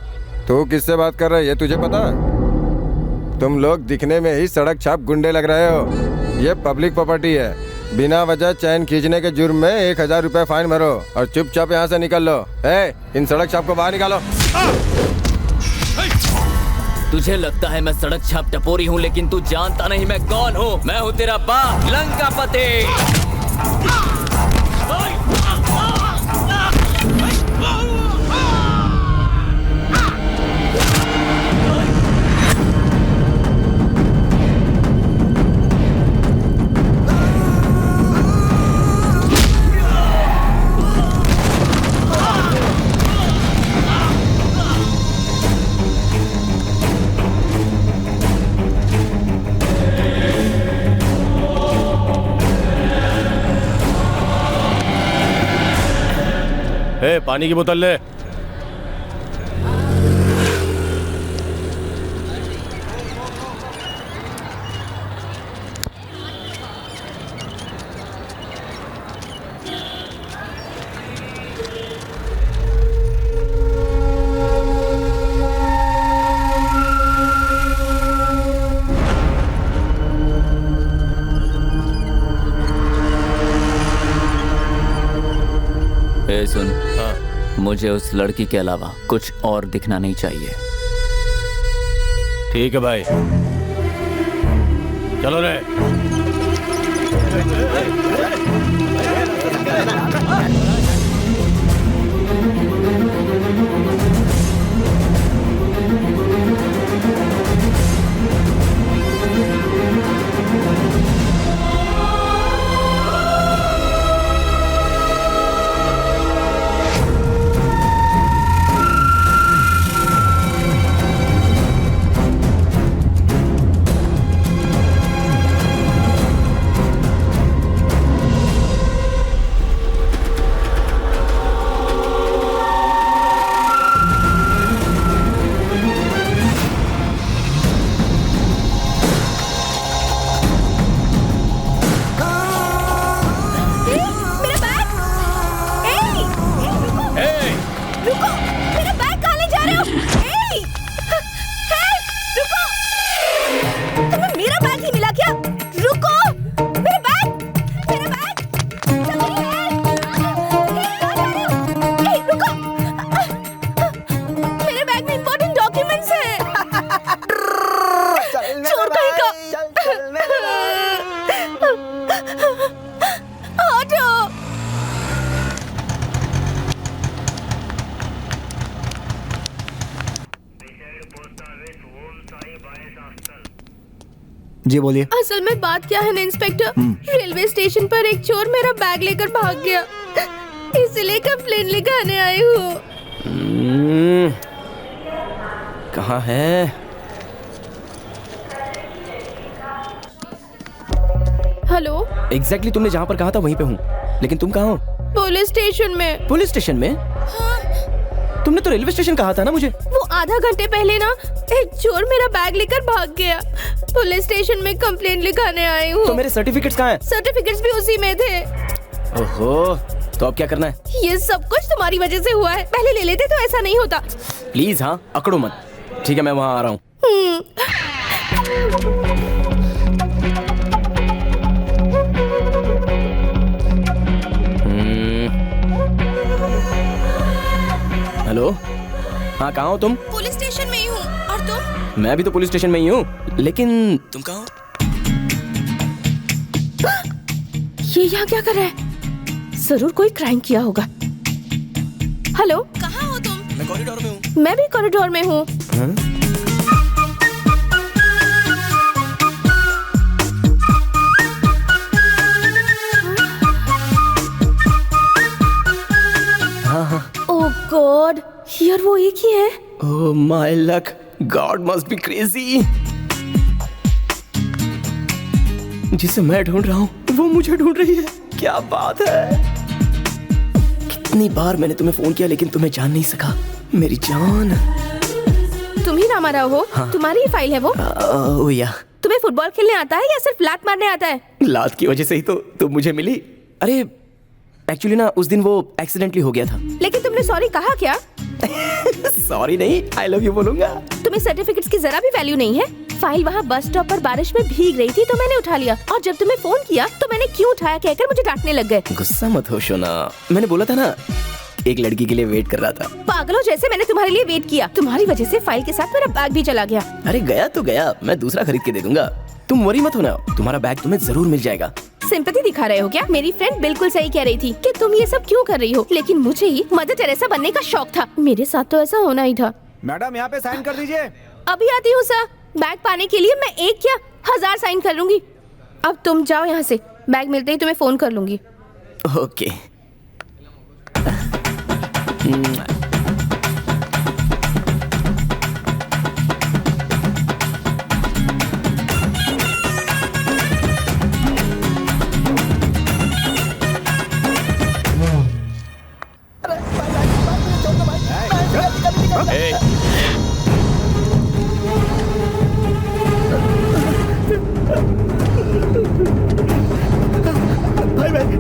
तू किससे बात कर रहा है ये तुझे पता है? तुम लोग दिखने में ही सड़क छाप गुंडे लग रहे हो। ये पब्लिक प्रॉपर्टी है, बिना वजह चैन खींचने के जुर्म में 1000 रुपए फाइन भरो और चुपचाप यहाँ से निकल लो। इन सड़क छाप को बाहर निकालो। तुझे लगता है मैं सड़क छाप टपोरी हूँ, लेकिन तू जानता नहीं मैं कौन हूँ। मैं हूँ तेरा बाप लंकापति। पानी की बोतल ले। सुन, मुझे उस लड़की के अलावा कुछ और दिखना नहीं चाहिए। ठीक है भाई, चलो रे। जी बोलिए। असल में बात क्या है ना इंस्पेक्टर, रेलवे स्टेशन पर एक चोर मेरा बैग लेकर भाग गया, इसलिए कंप्लेन लिखाने आई हूँ। कहाँ है? हेलो। एग्जैक्टली तुमने जहाँ पर कहा था वहीं पे हूँ, लेकिन तुम कहाँ हो? पुलिस स्टेशन में। पुलिस स्टेशन में? तुमने तो रेलवे स्टेशन कहा था ना मुझे। वो आधा घंटे पहले ना एक चोर मेरा बैग लेकर भाग गया, पुलिस स्टेशन में कंप्लेंट लिखाने आई हूँ। तो मेरे सर्टिफिकेट्स कहाँ हैं? सर्टिफिकेट्स भी उसी में थे। ओहो, तो अब क्या करना है? ये सब कुछ तुम्हारी वजह से हुआ है, पहले ले लेते तो ऐसा नहीं होता। प्लीज हाँ, अकड़ो मत। ठीक है, मैं वहाँ आ रहा हूँ। हेलो, हाँ कहाँ हो तुम? पुलिस स्टेशन में ही हूँ, और तुम? मैं भी तो पुलिस स्टेशन में ही हूँ, लेकिन तुम कहाँ हो? ये यहाँ क्या कर रहा है? जरूर कोई क्राइम किया होगा। हेलो, कहाँ हो तुम? मैं कॉरिडोर में हूँ। मैं भी कॉरिडोर में हूँ। ओह गॉड, यार वो एक ही है। Oh my luck, God must be crazy. जिसे मैं ढूंढ रहा हूँ वो मुझे ढूंढ रही है, क्या बात है। कितनी बार मैंने तुम्हें फोन किया लेकिन तुम्हें जान नहीं सका, मेरी जान। तुम ही रामाराव हो? हाँ। तुम्हारी ही फाइल है वो? ओह या। तुम्हें फुटबॉल खेलने आता है या सिर्फ लात मारने आता है? लात की वजह से ही तो तुम मुझे मिली। अरे एक्चुअली ना उस दिन वो एक्सीडेंटली हो गया था। लेकिन तुमने सॉरी कहा क्या? सॉरी नहीं, आई लव यू बोलूंगा। तुम्हें सर्टिफिकेट्स की जरा भी वैल्यू नहीं है? फाइल वहाँ बस स्टॉप पर बारिश में भीग रही थी तो मैंने उठा लिया, और जब तुम्हें फोन किया तो मैंने क्यों उठाया कहकर मुझे डांटने लग गए। गुस्सा मत हो शोना, मैंने बोला था ना एक लड़की के लिए वेट कर रहा था। पागलों जैसे मैंने तुम्हारे लिए वेट किया, तुम्हारी वजह से फाइल के साथ मेरा बैग भी चला गया। अरे गया तो गया, मैं दूसरा खरीद के दे दूंगा, तुम वरी मत होना, तुम्हारा बैग तुम्हें जरूर मिल जाएगा। सिंपैथी दिखा रहे हो क्या? मेरी फ्रेंड बिल्कुल सही कह रही थी कि तुम ये सब क्यों कर रही हो, लेकिन मुझे ही मदर टेरेसा बनने का शौक था। मेरे साथ तो ऐसा होना ही था। मैडम यहाँ पे साइन कर दीजिए। अभी आती हूँ सर। बैग पाने के लिए मैं एक क्या 1000 साइन कर लूंगी। अब तुम जाओ यहाँ से, बैग मिलते ही तुम्हें फोन कर लूंगी। ओके।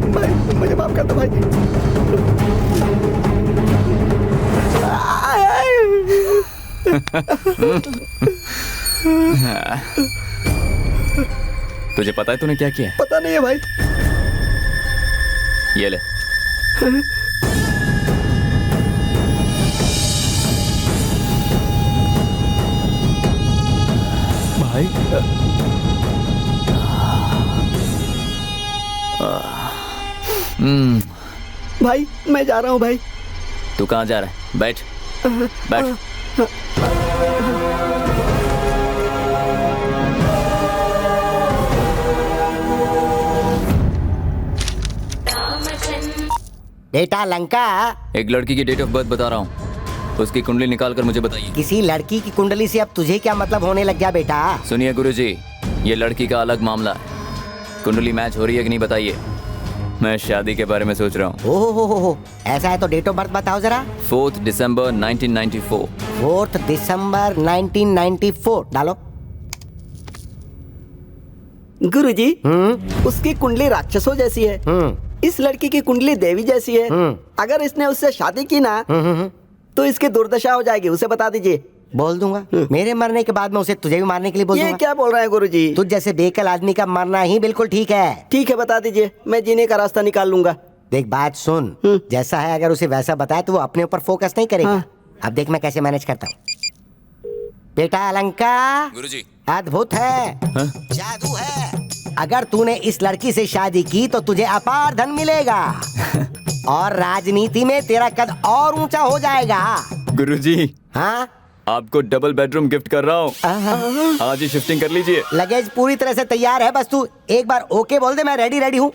भाई मुझे माफ कर दो भाई। तुझे पता है तूने क्या किया? पता नहीं है भाई। ये ले। भाई। भाई मैं जा रहा हूँ भाई। तू कहाँ जा रहा है? बैठ बैठ। बेटा लंका, एक लड़की की डेट ऑफ बर्थ बता रहा हूँ, उसकी कुंडली निकाल कर मुझे बताइए। किसी लड़की की कुंडली से अब तुझे क्या मतलब होने लग गया बेटा? सुनिए गुरुजी, ये लड़की का अलग मामला है। कुंडली मैच हो रही है कि नहीं बताइए। मैं शादी के बारे में सोच रहा हूँ। हो, ऐसा है तो डेट ऑफ बर्थ बताओ जरा। 4 दिसंबर 1994। 4 दिसंबर 1994 डालो। गुरुजी, उसकी कुंडली राक्षसों जैसी है, इस लड़की की कुंडली देवी जैसी है। अगर इसने उससे शादी की ना तो इसकी दुर्दशा हो जाएगी, उसे बता दीजिए। बोल दूंगा, मेरे मरने के बाद में उसे तुझे भी मारने के लिए बोल दूंगा। ये क्या बोल रहे हैं गुरुजी? तुझ जैसे बेकल आदमी का मरना ही बिल्कुल ठीक है। ठीक है, बता दीजिए, मैं जीने का रास्ता निकाल लूंगा। देख बात सुन, जैसा है अगर उसे वैसा बताए तो वो अपने ऊपर फोकस नहीं करेगा। अब देख मैं कैसे मैनेज करता हूँ। बेटा अलंका, गुरुजी अद्भुत है, जादू है। अगर तूने इस लड़की से शादी की तो तुझे अपार धन मिलेगा और राजनीति में तेरा कद और ऊंचा हो जाएगा। गुरुजी, हाँ आपको डबल बेडरूम गिफ्ट कर रहा हूँ, आज ही शिफ्टिंग कर लीजिए। लगेज पूरी तरह से तैयार है, बस तू एक बार ओके बोल दे, मैं रेडी हूँ।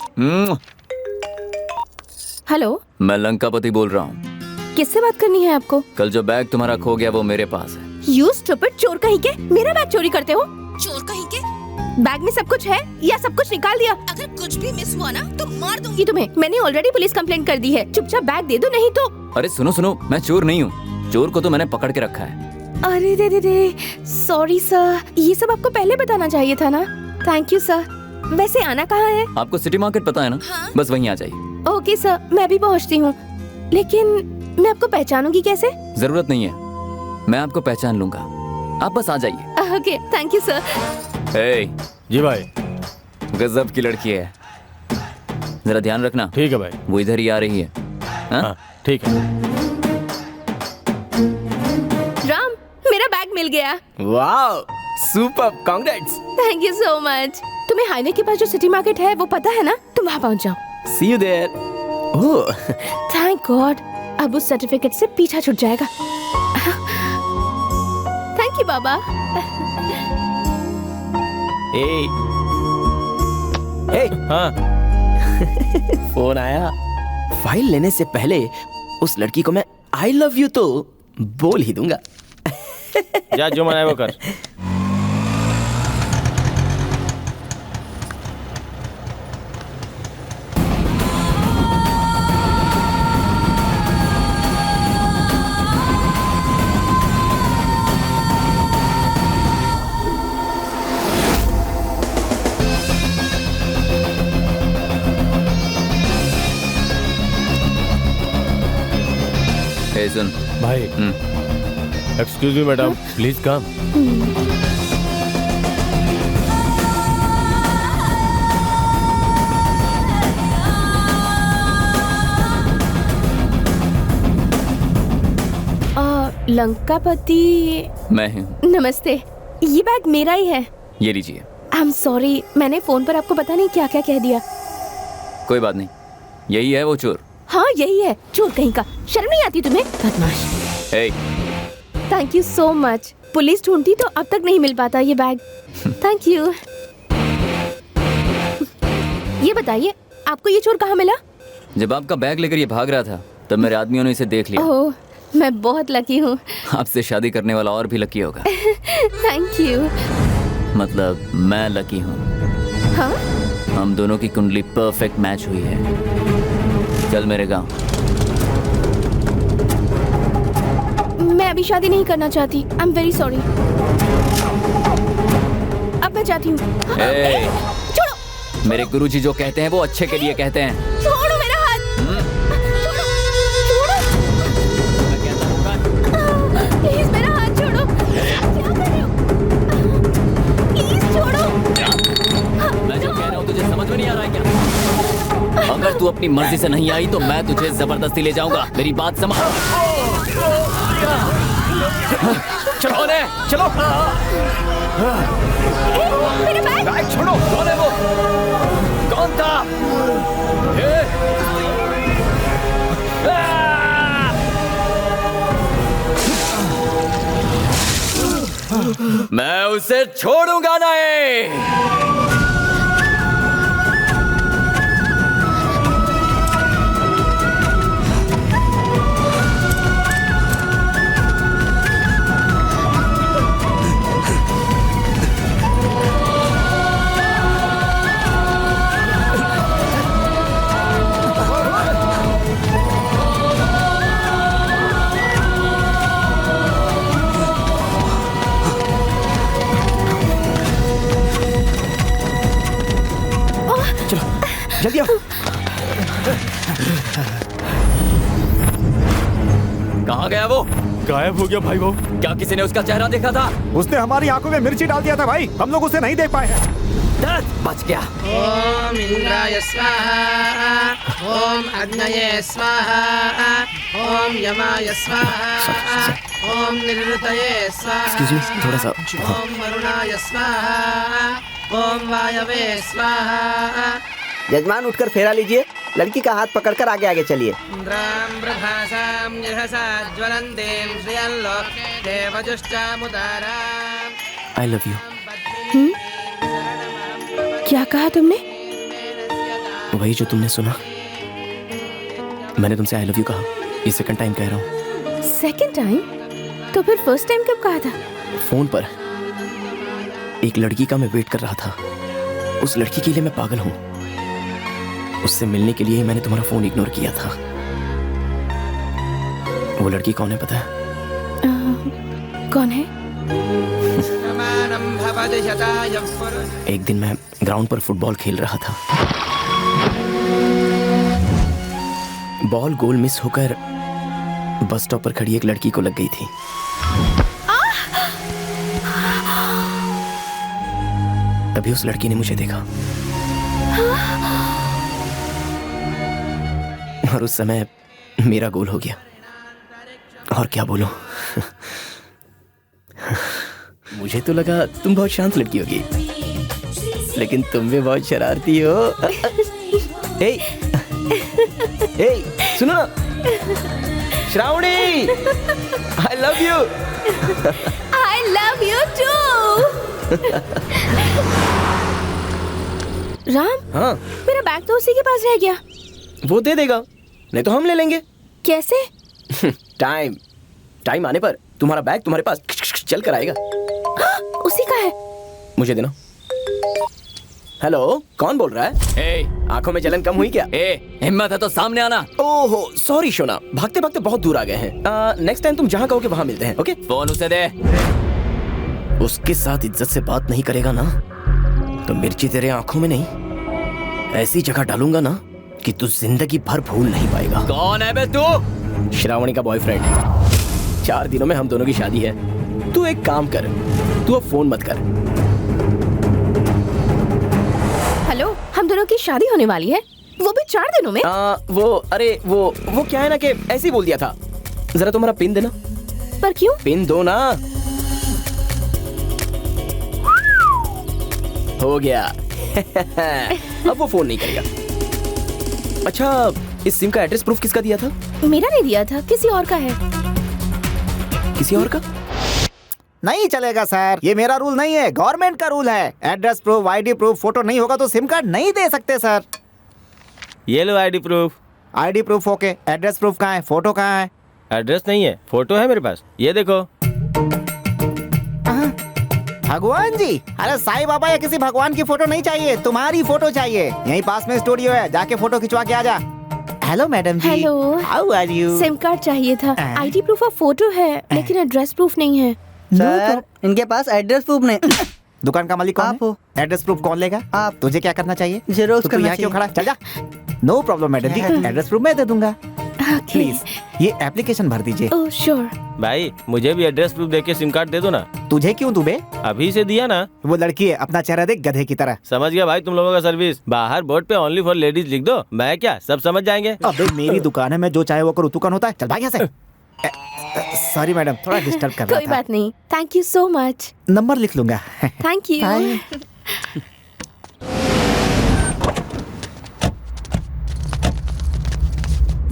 हेलो, मैं लंकापति बोल रहा हूँ। किससे बात करनी है आपको? कल जो बैग तुम्हारा खो गया वो मेरे पास है। यू स्टूपिड, चोर कहीं के, मेरा बैग चोरी करते हो? चोर कहीं के? बैग में सब कुछ है या सब कुछ निकाल दिया? अगर कुछ भी मिस हुआ ना तो मार दूंगी तुम्हें। मैंने ऑलरेडी पुलिस कंप्लेंट कर दी है, चुपचाप बैग दे दो नहीं तो। अरे सुनो सुनो, मैं चोर नहीं हूँ, चोर को तो मैंने पकड़ के रखा है। अरे दे सॉरी सर, ये सब आपको पहले बताना चाहिए था ना। Thank you sir. वैसे आना कहाँ है? आपको सिटी मार्केट पता है ना? हाँ? बस वहीं आ जाइए। ओके सर, मैं भी पहुँचती हूँ, लेकिन मैं आपको पहचानूंगी कैसे? जरूरत नहीं है, मैं आपको पहचान लूंगा, आप बस आ जाइए। Okay, thank you sir. जी भाई, गजब की लड़की है, जरा ध्यान रखना। ठीक है भाई, वो इधर ही आ रही है। हाँ ठीक है। राम, मेरा बैग मिल गया। वाह, super, congrats. Thank you so much. तुम्हें हाईवे के पास जो सिटी मार्केट है वो पता है ना? तुम वहाँ पहुँच जाओ। See you there. Oh, thank God, अब उस सर्टिफिकेट से पीछा छूट जाएगा। थैंक यू बाबा। हाँ फोन आया। फाइल लेने से पहले उस लड़की को मैं आई लव यू तो बोल ही दूंगा। जा, जो मना है वो कर। सुन भाई, excuse me madam, please come. Lankapati मैं हूँ। नमस्ते, ये बैग मेरा ही है। ये लीजिए। आई एम सॉरी, मैंने फोन पर आपको पता नहीं क्या क्या कह दिया। कोई बात नहीं, यही है वो चोर। हाँ यही है, चोर कहीं का। शर्म नहीं आती तुम्हें, बदमाश। Thank you so much. Police ढूंढती तो अब तक नहीं मिल पाता ये बैग। Thank you. ये बताइए, आपको ये चोर कहाँ मिला? जब आपका बैग लेकर ये भाग रहा था तब मेरे आदमियों ने इसे देख लिया। ओह, मैं बहुत लकी हूँ। आपसे शादी करने वाला और भी लकी होगा। Thank you. मतलब मैं लकी हूँ। हाँ? हम दोनों की कुंडली परफेक्ट मैच हुई है। चल मेरे गांव। मैं अभी शादी नहीं करना चाहती। I am very sorry. अब मैं जाती हूँ। छोड़ो। मेरे गुरुजी जो कहते हैं वो अच्छे के लिए कहते हैं। छोड़ो मेरा हाथ। छोड़ो, छोड़ो। प्लीज मेरा हाथ छोड़ो। क्या कर रहे हो? प्लीज छोड़ो। मैं जो कह रहा हूँ तुझे समझ में नहीं आ रहा है क्या? अगर तू अपनी मर्जी से नहीं आई तो मैं तुझे जबरदस्ती ले जाऊंगा। मेरी बात समझ। चलो कौन है? चलो मेरा बैग! बैग छोड़ो। कौन है वो? कौन था? मैं उसे छोड़ूंगा नहीं। जल्दी आओ। कहाँ गया वो? गायब हो गया भाई वो। क्या किसी ने उसका चेहरा देखा था? उसने हमारी आंखों में मिर्ची डाल दिया था भाई, हम लोग उसे नहीं देख पाए हैं। दर्द बच गया। ओम इंद्राय स्वाहा, ओम अग्नये स्वाहा, ओम यमाय स्वाहा, ओम निरृतये स्वाहा, थोड़ा सा ओम वरुणाय स्वाहा, ओम वायवे स्वाहा। यजमान उठकर फेरा लीजिए, लड़की का हाथ पकड़कर आगे आगे चलिए। इंद्राम प्रभासाम निरहसा ज्वलन्तीं श्रियं देवजुष्टामुदाराम। आई लव यू। क्या कहा तुमने? वही जो तुमने सुना। मैंने तुमसे आई लव यू कहा, ये सेकंड टाइम कह रहा हूँ। Second time? तो फिर फर्स्ट टाइम कब कहा था? फोन पर एक लड़की का मैं वेट कर रहा था। उस लड़की के लिए मैं पागल हूँ। उससे मिलने के लिए ही मैंने तुम्हारा फोन इग्नोर किया था। वो लड़की कौन है पता है? कौन है? एक दिन मैं ग्राउंड पर फुटबॉल खेल रहा था। बॉल गोल मिस होकर बस स्टॉप पर खड़ी एक लड़की को लग गई थी। तभी उस लड़की ने मुझे देखा और उस समय मेरा गोल हो गया। और क्या बोलूं, मुझे तो लगा तुम बहुत शांत लड़की होगी, लेकिन तुम भी बहुत शरारती हो। ए, सुनो ना श्रावणी, आई love you. I love you too. Ram, हाँ, मेरा बैग तो उसी के पास रह गया। वो दे देगा, नहीं तो हम ले लेंगे। कैसे? टाइम आने पर तुम्हारा बैग तुम्हारे पास चल कर आएगा। उसी का है। मुझे देना। हेलो, कौन बोल रहा है? आंखों में जलन कम हुई क्या? हिम्मत है तो सामने आना। ओहो सॉरी शोना, भागते भागते बहुत दूर आ गए हैं। नेक्स्ट टाइम तुम जहाँ कहोगे वहाँ मिलते हैं। ओके? फोन उसे दे। उसके साथ इज्जत से बात नहीं करेगा ना तो मिर्ची तेरे आंखों में नहीं, ऐसी जगह डालूंगा ना कि तू जिंदगी भर भूल नहीं पाएगा। कौन है बे तू? श्रावणी का बॉयफ्रेंड। 4 दिनों में हम दोनों की शादी है। तू एक काम कर, तू अब फोन मत कर। हेलो, हम दोनों की शादी होने वाली है, वो भी 4 दिनों में। वो क्या है ना कि ऐसे ही बोल दिया था। जरा तुम्हारा पिन देना। पर क्यों? पिन दो ना। हो गया। अब वो फोन नहीं करेगा। अच्छा, इस सिम का एड्रेस प्रूफ किसका दिया था? मेरा नहीं दिया था, किसी और का है। किसी और का? नहीं चलेगा सर, ये मेरा रूल नहीं है, गवर्नमेंट का रूल है। Address proof, ID proof, photo नहीं होगा तो सिम कार्ड नहीं दे सकते सर। ये लो ID proof. ID proof okay, address proof कहाँ है? फोटो कहाँ है? एड्रेस नहीं है, फोटो है मेरे पास, ये देखो। भगवान जी, अरे साईं बाबा या किसी भगवान की फोटो नहीं चाहिए, तुम्हारी फोटो चाहिए। यहीं पास में स्टूडियो है, जाके फोटो खिंचवा के आ जा। Hello madam ji. Hello, how are you? SIM card चाहिए था। आईडी प्रूफ और फोटो है, लेकिन एड्रेस प्रूफ नहीं है। सर, इनके पास एड्रेस प्रूफ नहीं। दुकान का मालिक कौन आप हो। एड्रेस प्रूफ कौन लेगा? आप। तुझे क्या करना चाहिए? जेरोक्स करना यहाँ क्यों चाहिए। खड़ा? चल जा। नो प्रॉब्लम मैडम जी, एड्रेस प्रूफ मैं दे दूंगा। प्लीज ये एप्लीकेशन भर दीजिए। Oh sure. भाई मुझे भी एड्रेस प्रूफ देके सिम कार्ड दे दो ना। तुझे क्यों दूं बे? अभी से दिया ना। वो लड़की है, अपना चेहरा देख गधे की तरह। समझ गया भाई तुम लोगों का सर्विस। बाहर बोर्ड पे ओनली फॉर लेडीज लिख दो, मैं क्या सब समझ जाएंगे। अबे मेरी दुकान है, मैं जो चाहे वो करूँ, तू कौन होता है? चल भाग यहाँ से। सॉरी मैडम, थोड़ा डिस्टर्ब कर रहा कोई था। बात नहीं, thank you so much. Number लिख लूंगा। Thank you. Bye.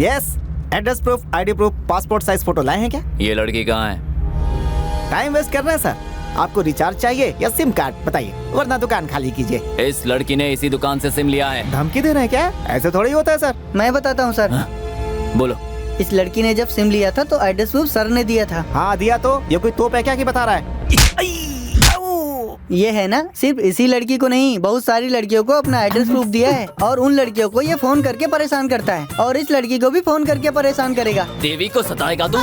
Yes, address proof, ID proof, passport size photo लाए हैं क्या? ये लड़की कहाँ है? टाइम वेस्ट कर रहे हैं सर। आपको रिचार्ज चाहिए या सिम कार्ड बताइए, वरना दुकान खाली कीजिए। इस लड़की ने इसी दुकान से सिम लिया है। धमकी दे रहे हैं क्या? ऐसे थोड़ी होता है सर। मैं बताता हूँ सर। बोलो। इस लड़की ने जब सिम लिया था तो एड्रेस प्रूफ सर ने दिया था। हाँ दिया तो, ये कोई तोप है क्या कि बता रहा है? ये है ना, सिर्फ इसी लड़की को नहीं, बहुत सारी लड़कियों को अपना एड्रेस प्रूफ दिया है और उन लड़कियों को ये फोन करके परेशान करता है और इस लड़की को भी फोन करके परेशान करेगा। देवी को सताएगा तू?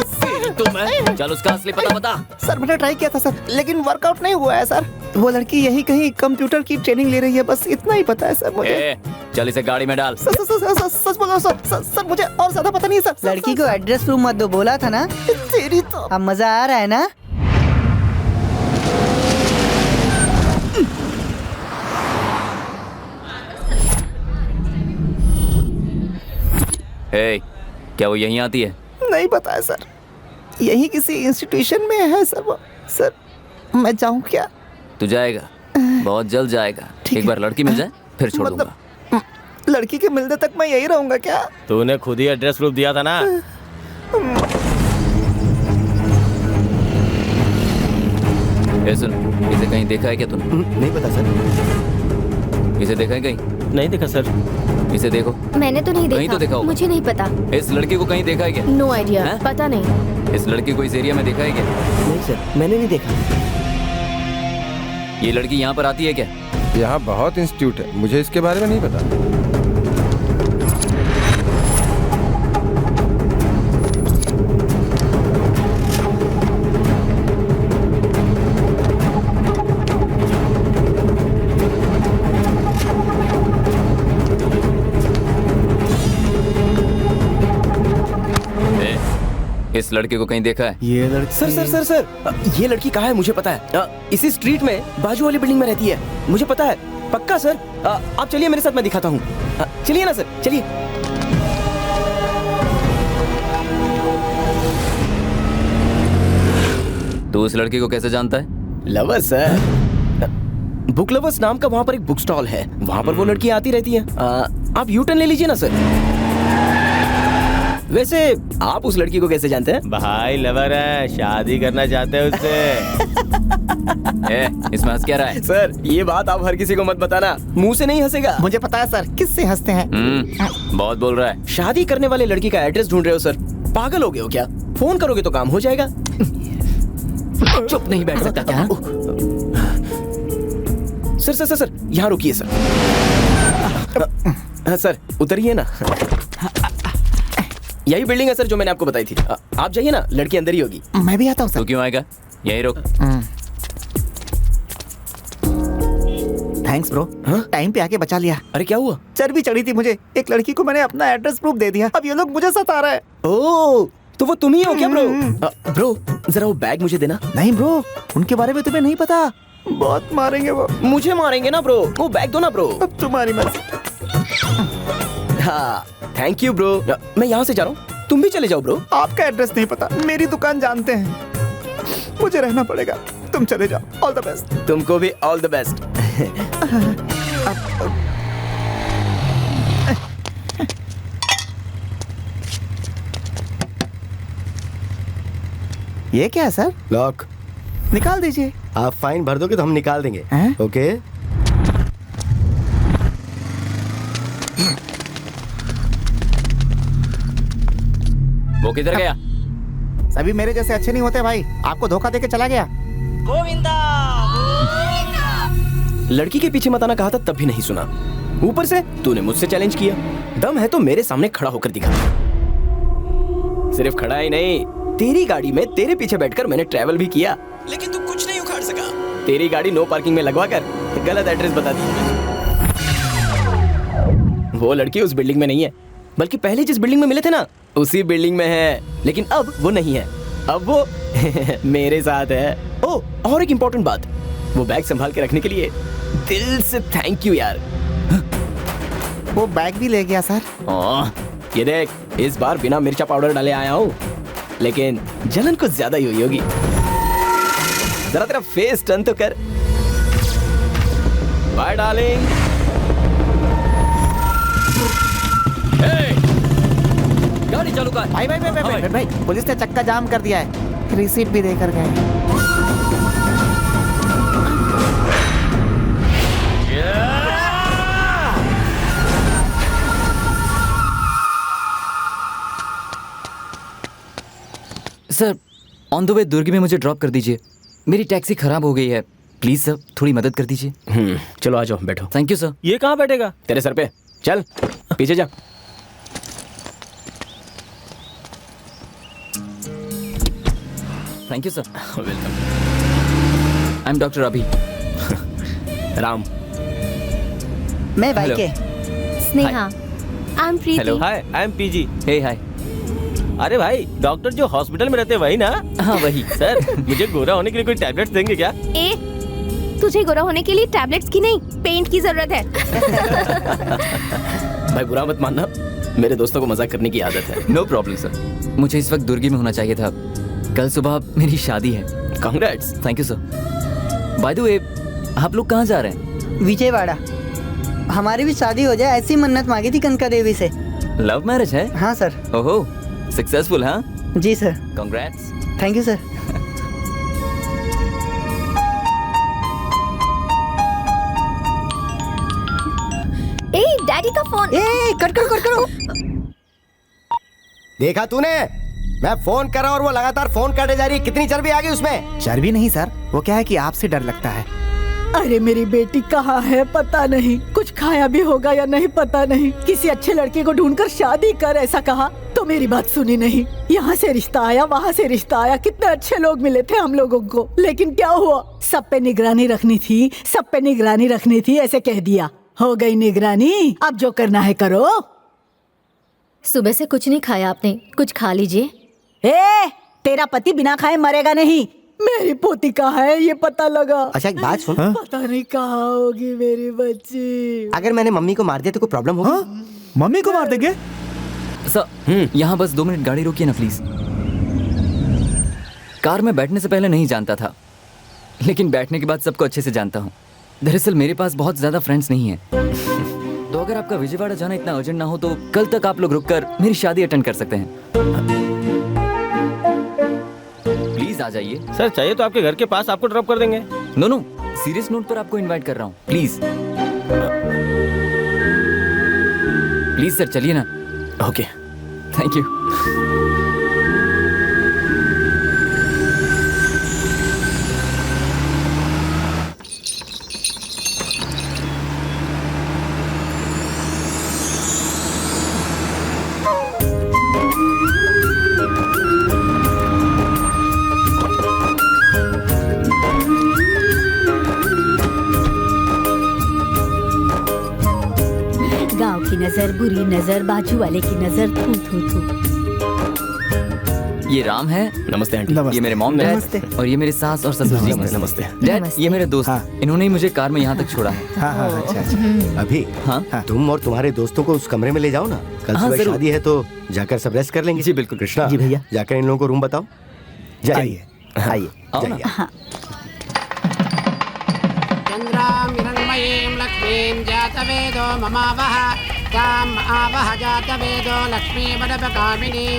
तुम है? चल उसका असली पता बता। सर मैंने ट्राई किया था सर, लेकिन वर्कआउट नहीं हुआ है सर। वो लड़की यही कहीं कंप्यूटर की ट्रेनिंग ले रही है, बस इतना ही पता है सर मुझे। चल इसे गाड़ी में डाल। सच बोलो सर, मुझे और ज्यादा पता नहीं है सर। लड़की को एड्रेस प्रूफ मत दो बोला था ना। तेरी तो। अब मजा आ रहा है ना? क्या वो यहीं आती है? नहीं पता है सर, यही किसी इंस्टीट्यूशन में है सर वो। सर मैं जाऊँ क्या? तू जाएगा, बहुत जल्द जाएगा। एक बार लड़की मिल जाए फिर छोड़ दूंगा। लड़की के मिलने तक मैं यही रहूंगा क्या? तूने खुद ही एड्रेस प्रूफ दिया था ना। सुन, इसे कहीं देखा है क्या तूने? नहीं पता सर। इसे देखा है कहीं? नहीं देखा सर। इसे देखो। मैंने तो नहीं देखा। कहीं तो देखा होगा। मुझे नहीं पता। इस लड़की को कहीं देखा है क्या? नो आइडिया, पता नहीं। इस लड़की को इस एरिया में देखा है क्या? नहीं सर, मैंने नहीं देखा। ये लड़की यहाँ पर आती है क्या? यहाँ बहुत इंस्टीट्यूट है, मुझे इसके बारे में नहीं पता। इस लड़के को कहीं देखा है? ये लड़की सर ये लड़की कहाँ है मुझे पता है। इसी स्ट्रीट में बाजू वाली बिल्डिंग में रहती है, मुझे पता है पक्का सर। आप चलिए मेरे साथ, मैं दिखाता हूँ। चलिए ना सर, चलिए। तू उस लड़की को कैसे जानता है? लवर सर, बुक लवर्स नाम का वहाँ पर एक बुक स्टॉल है, वहाँ पर वो लड़की आती रहती है। आप यू टर्न ले लीजिए ना सर। वैसे आप उस लड़की को कैसे जानते हैं? भाई लवर है, शादी करना चाहते हैं उससे। इसमें हंस क्या रहा है? सर ये बात आप हर किसी को मत बताना, मुंह से नहीं हंसेगा। मुझे पता है सर, किससे हंसते हैं। बहुत बोल रहा है। शादी करने वाले लड़की का एड्रेस ढूंढ रहे हो सर? पागल हो गए हो क्या? फोन करोगे तो काम हो जाएगा। चुप नहीं बैठ सकता क्या? सर यहाँ रुकिए सर। सर उतरिए ना। यही बिल्डिंग है सर जो मैंने आपको बताई थी। आप जाइए ना, लड़की अंदर ही होगी। मैं भी आता हूँ सर। तू क्यों आएगा? यहीं रुक। थैंक्स ब्रो, टाइम पे आके बचा लिया। अरे क्या हुआ? चर्बी चढ़ी थी मुझे, एक लड़की को मैंने अपना एड्रेस प्रूफ दे दिया, अब ये लोग मुझे सता रहे हैं। ओह तो वो तुम ही हो क्या ब्रो? ब्रो जरा वो बैग मुझे देना। नहीं ब्रो, उनके बारे में तुम्हें नहीं पता, बहुत मारेंगे वो। मुझे मारेंगे ना ब्रो, वो बैग दो ना ब्रो। अब तुम्हारी मर्जी। हाँ थैंक यू ब्रो। मैं यहाँ से जा रहा हूँ, तुम भी चले जाओ ब्रो। आपका एड्रेस नहीं पता, मेरी दुकान जानते हैं, मुझे रहना पड़ेगा, तुम चले जाओ। All the best. तुमको भी ऑल द बेस्ट। ये क्या है सर? लॉक। निकाल दीजिए। आप फाइन भर दोगे तो हम निकाल देंगे। ओके। वो किधर गया? सभी मेरे जैसे अच्छे नहीं होते भाई, आपको धोखा देके चला गया। गोविंदा। लड़की के पीछे मत आना कहा था तब भी नहीं सुना, ऊपर से तूने मुझसे चैलेंज किया। दम है तो मेरे सामने खड़ा होकर दिखा। सिर्फ खड़ा ही नहीं, तेरी गाड़ी में तेरे पीछे बैठकर मैंने ट्रैवल भी किया, लेकिन तू कुछ नहीं उखाड़ सका। तेरी गाड़ी नो पार्किंग में लगवा कर गलत एड्रेस बता दिया। वो लड़की उस बिल्डिंग में नहीं है, बल्कि पहले जिस बिल्डिंग में मिले थे ना उसी बिल्डिंग में है, लेकिन अब वो नहीं है, अब वो मेरे साथ है। ओ और एक इम्पोर्टेंट बात, वो बैग संभाल के रखने के लिए दिल से थैंक यू यार। वो बैग भी ले गया सर। ये देख, इस बार बिना मिर्चा पाउडर डाले आया हूँ। लेकिन जलन कुछ ज्यादा ही हुई होगी। जरा तेरा फेस टर्न तो कर। Bye darling. गाड़ी चालू कर। भाई पुलिस ने चक्का जाम कर दिया है, रिसीट भी देकर गए। सर ऑन द वे दुर्ग में मुझे ड्रॉप कर दीजिए, मेरी टैक्सी खराब हो गई है। प्लीज सर थोड़ी मदद कर दीजिए। चलो आ जाओ, बैठो। Thank you sir. ये कहाँ बैठेगा? तेरे सर पे। चल पीछे जा। Thank you sir. Welcome. I am doctor Abhi. Ram. मैं भाई के। Sneha. I am Preeti. Hello. Hi, I am PG. Hey hi. अरे भाई, डॉक्टर जो हॉस्पिटल में रहते हैं वही ना? हाँ वही। सर मुझे गोरा होने के लिए कोई टैबलेट्स देंगे क्या? तुझे गोरा होने के लिए टैबलेट्स की नहीं, पेंट की जरूरत है। भाई बुरा मत मानना, मेरे दोस्तों को मजाक करने की आदत है। No problem sir. मुझे इस वक्त दुर्गी में होना चाहिए था, कल सुबह मेरी शादी है। Congrats. Thank you sir. By the way आप लोग कहाँ जा रहे हैं? विजयवाड़ा। हमारी भी शादी हो जाए ऐसी मन्नत मांगी थी कनका देवी से। लव मैरिज है? हाँ सर। ओहो सक्सेसफुल हाँ? जी sir. Congrats. Thank you sir. ए डैडी का फोन। ए कट करो। देखा तूने, मैं फोन कर रहा और वो लगातार फोन करने जा रही है। कितनी चर्बी आ गई उसमें? चर्बी नहीं सर, वो क्या है कि आपसे डर लगता है। अरे मेरी बेटी कहाँ है पता नहीं, कुछ खाया भी होगा या नहीं पता नहीं। किसी अच्छे लड़के को ढूंढकर शादी कर ऐसा कहा तो मेरी बात सुनी नहीं। यहाँ से रिश्ता आया, वहाँ से रिश्ता आया, कितने अच्छे लोग मिले थे हम लोगों को, लेकिन क्या हुआ? सब पे निगरानी रखनी थी, सब पे निगरानी रखनी थी, ऐसे कह दिया। हो गई निगरानी, अब जो करना है करो। सुबह से कुछ नहीं खाया आपने, कुछ खा लीजिए। तेरा पति बिना खाए मरेगा नहीं। मेरी पोती कहाँ है ये पता लगा। अच्छा एक बात सुन। पता नहीं कहाँ होगी मेरी बच्ची। अगर मैंने मम्मी को मार दिया तो कोई प्रॉब्लम होगी? मम्मी को मार देंगे? सर यहाँ बस 2 मिनट गाड़ी रोकिए ना प्लीज। कार में बैठने से पहले नहीं जानता था, लेकिन बैठने के बाद सबको अच्छे से जानता हूँ। दरअसल मेरे पास बहुत ज्यादा फ्रेंड्स नहीं है, तो अगर आपका विजयवाड़ा जाना इतना अर्जेंट ना हो तो कल तक आप लोग रुककर मेरी शादी अटेंड कर सकते हैं। प्लीज आ जाइए। सर चाहिए तो आपके घर के पास आपको ड्रॉप कर देंगे। नो सीरियस नोट पर आपको इनवाइट कर रहा हूँ, प्लीज प्लीज सर चलिए ना। Okay thank you. गांव की नजर, बुरी नजर, बाजू वाले की नजर, थू थू थू। ये राम है। नमस्ते आंटी। ये मेरे मॉम नमस्ते। डैड और ये मेरे सास और ससुर जी। नमस्ते। डैड ये मेरे दोस्त, इन्होंने ही मुझे कार में यहाँ तक छोड़ा है। हाँ, अच्छा। अभी तुम और तुम्हारे दोस्तों को उस कमरे में ले जाओ ना, कल हाँ, सुबह जरूर। शादी है तो जाकर सब रेस्ट कर लेंगे। जी बिल्कुल। कृष्णा जी भैया। जाकर इन लोगों को रूम बताओ। जाइए आइए आओ ना। जाइए। चन्द्रां हिरण्मयीं लक्ष्मीं जातवेदो ममावह ताम् आवह जातवेदो लक्ष्मीमडपकामिनीं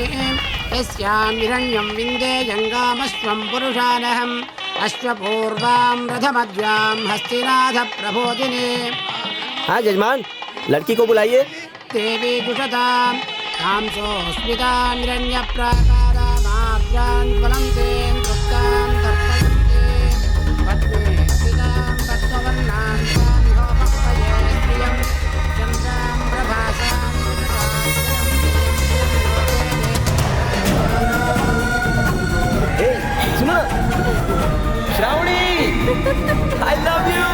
यस्यां हिरण्यं विन्देयङ्गामश्वं पुरुषानहम् अश्वपूर्वां रथमद्यां हस्तिनाथप्रबोधिनी। हाँ जजमान, लड़की को बुलाइए। देवी जुषतां तां सोऽस्मितां हिरण्यप्राकारामाभ्यां ज्वलन्तीं तृप्तां तर्पयन्तीं पद्मे स्थितां पद्मवर्णां स्वामिहोपक्वये प्रियं चन्द्रां प्रभासां सुनो ना, श्रावणी, I love you।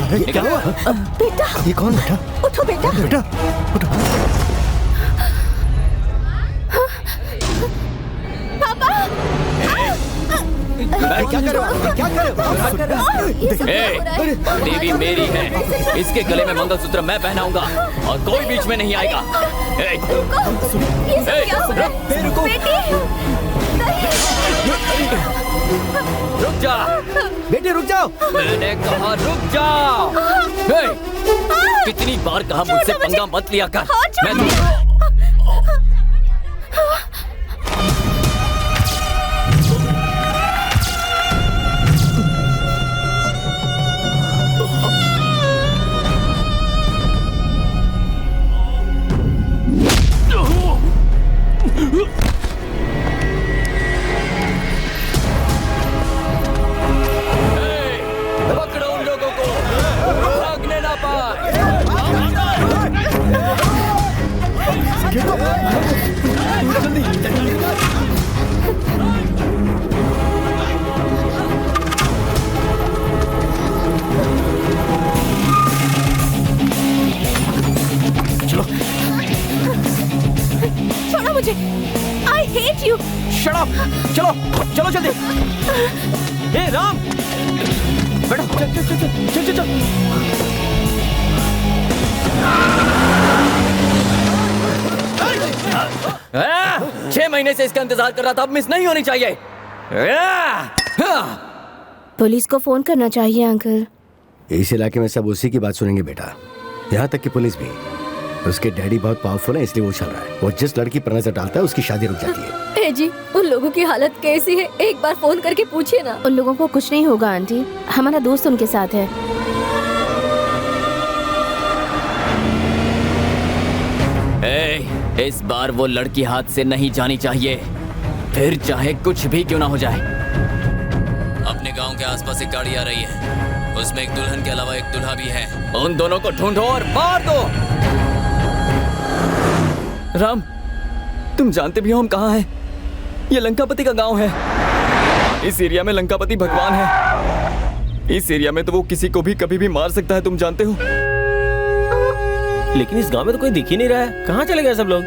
क्या हुआ? बेटा ये कौन बेटा? उठो बेटा। बेटा उठो। क्या कर रहे हो? क्या कर रहे हो? देवी मेरी है, इसके गले में मंगलसूत्र मैं पहनाऊंगा और कोई बीच में नहीं आएगा। रुक जा बेटे, रुक जाओ। मैंने कहा रुक जाओ। कितनी बार कहा मुझसे पंगा मत लिया कर। मैं पकड़ो उन लोगों को, भागने ना पाए। छोड़ो मुझे। I hate you. Shut up. चलो चलो जल्दी। ए राम, बैठो। चल चल चल चल चल चल। 6 महीने से इसका इंतजार कर रहा था, अब मिस नहीं होनी चाहिए। पुलिस को फोन करना चाहिए अंकल। इस इलाके में सब उसी की बात सुनेंगे बेटा, यहाँ तक कि पुलिस भी। उसके डैडी बहुत पावरफुल है, इसलिए वो चल रहा है। वो जिस लड़की पर नजर डालता है उसकी शादी रुक जाती है। ए जी, उन लोगों की हालत कैसी है? एक बार फोन करके पूछिए ना। उन लोगों को कुछ नहीं होगा आंटी, हमारा दोस्त उनके साथ है। इस बार वो लड़की हाथ से नहीं जानी चाहिए, फिर चाहे कुछ भी क्यों ना हो जाए। अपने गांव के आसपास एक गाड़ी आ रही है, उसमें एक दुल्हन के अलावा एक दूल्हा भी है। उन दोनों को ढूंढो और मार दो। राम, तुम जानते भी हो हम कहाँ हैं? ये लंकापति का गांव है। इस एरिया में लंकापति भगवान है। इस एरिया में तो वो किसी को भी कभी भी मार सकता है, तुम जानते हो। लेकिन इस गांव में तो कोई दिख ही नहीं रहा है, कहाँ चले गए सब लोग?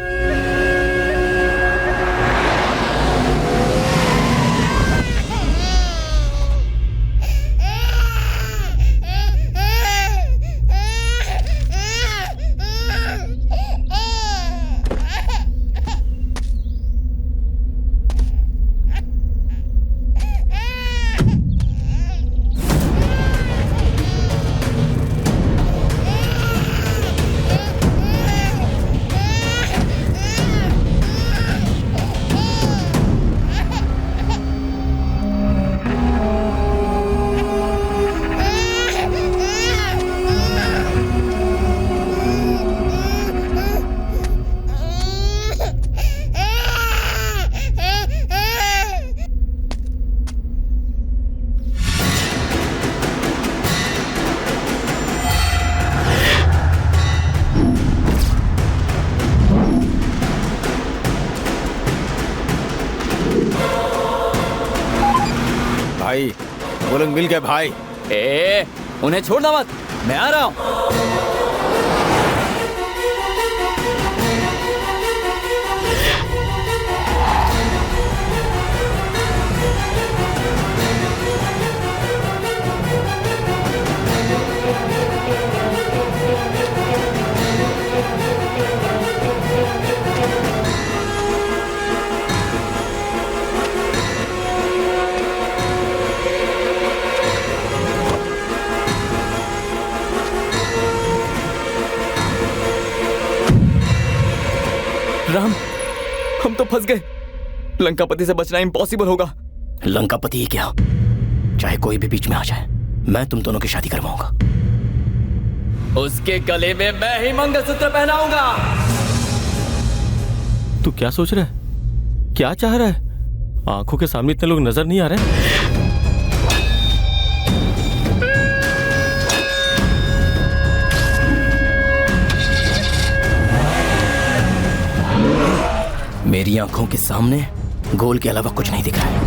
भाई वो लोग मिल गए भाई। उन्हें छोड़ना मत, मैं आ रहा हूँ। राम, हम तो फंस गए। लंकापति से बचना इम्पॉसिबल होगा। लंकापति ही क्या, चाहे कोई भी बीच में आ जाए, मैं तुम दोनों की शादी करवाऊंगा। उसके गले में मैं ही मंगलसूत्र पहनाऊंगा। तू क्या सोच रहा है? क्या चाह रहा है? आंखों के सामने इतने लोग नजर नहीं आ रहे? मेरी आंखों के सामने गोल के अलावा कुछ नहीं दिख रहा है।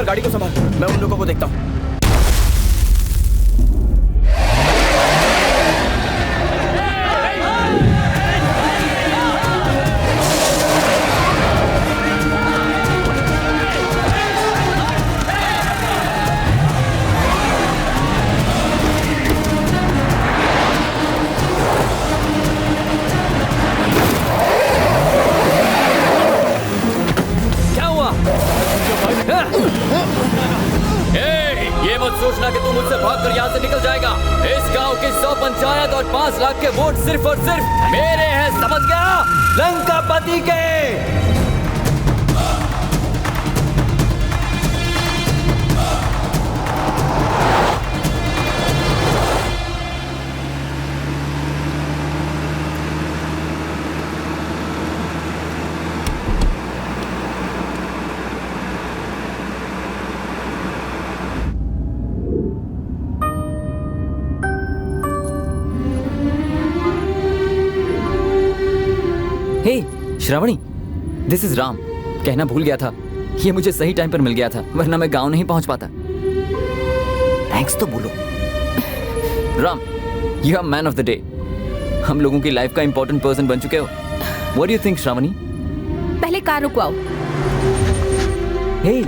गाड़ी को संभाल, मैं उन लोगों को देखता हूँ। ये मत सोचना कि तू मुझसे भागकर यहाँ से निकल जाएगा। इस गांव की 100 पंचायत और 5 लाख के वोट सिर्फ और सिर्फ मेरे हैं, समझ गया? लंकापति के। हे श्रावणी, दिस इज राम। कहना भूल गया था, ये मुझे सही टाइम पर मिल गया था, वरना मैं गांव नहीं पहुंच पाता। थैंक्स तो बोलो। Ram, you are man of the day. हम लोगों की लाइफ का इंपॉर्टेंट पर्सन बन चुके हो। What do you think Shravani? पहले कार रुकवाओ। हे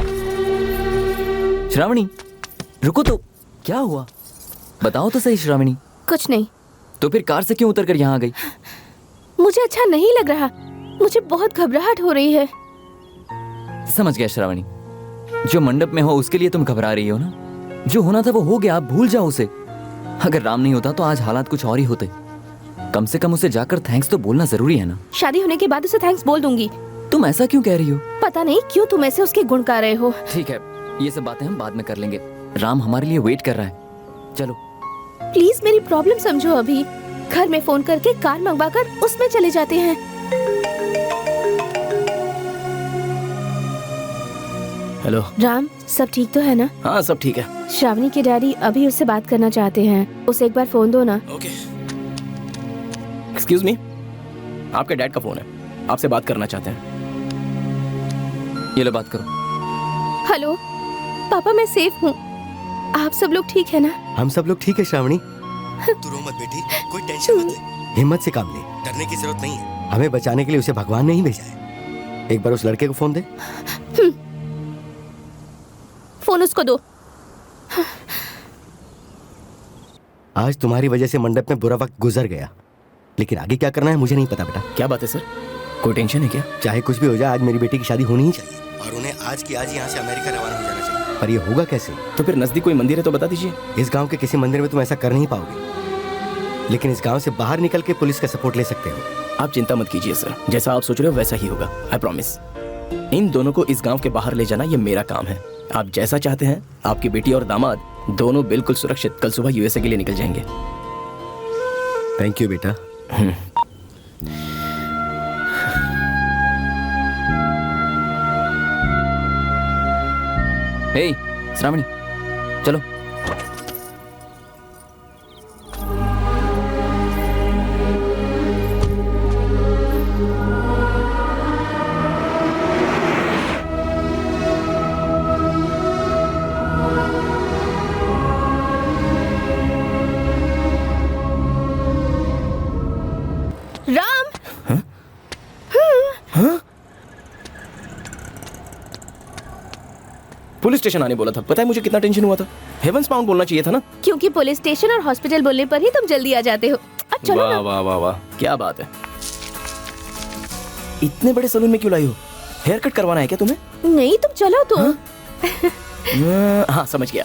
श्रावणी, रुको तो। क्या हुआ बताओ तो सही श्रावणी। कुछ नहीं। तो फिर कार से क्यों उतरकर यहाँ आ गई? मुझे अच्छा नहीं लग रहा, मुझे बहुत घबराहट हो रही है। समझ गया श्रावणी, जो मंडप में हो उसके लिए तुम घबरा रही हो ना। जो होना था वो हो गया, आप भूल जाओ उसे। अगर राम नहीं होता तो आज हालात कुछ और ही होते। कम से कम उसे जाकर थैंक्स तो बोलना जरूरी है ना। शादी होने के बाद उसे थैंक्स बोल दूंगी। तुम ऐसा क्यों कह रही हो? पता नहीं क्यों तुम ऐसे उसके गुण गा रहे हो। ठीक है, ये सब बातें हम बाद में कर लेंगे। राम हमारे लिए वेट कर रहा है। चलो प्लीज मेरी प्रॉब्लम समझो। अभी घर में फोन करके कार मंगवा कर उसमें चले जाते हैं। हेलो राम, सब ठीक तो है ना? हाँ सब ठीक है। श्रावणी के डैडी अभी उससे बात करना चाहते हैं, उसे एक बार फोन दो ना। ओके। एक्सक्यूज मी, आपके डैड का फोन है, आपसे बात करना चाहते हैं। ये लो बात करो। हेलो पापा, मैं सेफ हूँ। आप सब लोग ठीक है ना? हम सब लोग ठीक है श्रावणी। तू रो मत बेटी, कोई टेंशन मत ले, हिम्मत से काम ले। डरने की जरूरत नहीं है। हमें बचाने के लिए उसे भगवान ने ही भेजा है। एक बार उस लड़के को फोन दे। फोन उसको दो। आज तुम्हारी वजह से मंडप में बुरा वक्त गुजर गया, लेकिन आगे क्या करना है मुझे नहीं पता बेटा। क्या बात है सर, कोई टेंशन है क्या? चाहे कुछ भी हो जाए, आज मेरी बेटी की शादी होनी ही चाहिए। और उन्हें आज की आज यहाँ से अमेरिका रवाना हो जाना चाहिए। पर ये होगा कैसे? तो फिर नजदीक कोई मंदिर है तो बता दीजिए। इस गांव के किसी मंदिर में तुम ऐसा कर नहीं पाओगे, लेकिन इस गांव से बाहर निकल के पुलिस का सपोर्ट ले सकते हो। आप चिंता मत कीजिए सर, जैसा आप सोच रहे हो वैसा ही होगा, आई प्रॉमिस। इन दोनों को इस गांव के बाहर ले जाना ये मेरा काम है। आप जैसा चाहते हैं, आपकी बेटी और दामाद दोनों बिल्कुल सुरक्षित कल सुबह यूएसए के लिए निकल जाएंगे। थैंक यू बेटा। हे श्रावणी, चलो। राम। पुलिस स्टेशन आने बोला था, पता है मुझे कितना टेंशन हुआ था। हेवंस बाउंड बोलना चाहिए था ना। क्योंकि पुलिस स्टेशन और हॉस्पिटल बोलने पर ही तुम जल्दी आ जाते हो। अब चलो वाह ना। वाह वाह वाह, क्या बात है। इतने बड़े सलून में क्यों लाई हो? हेयर कट करवाना है क्या तुम्हें? नहीं, तुम चलो तो। हाँ समझ गया,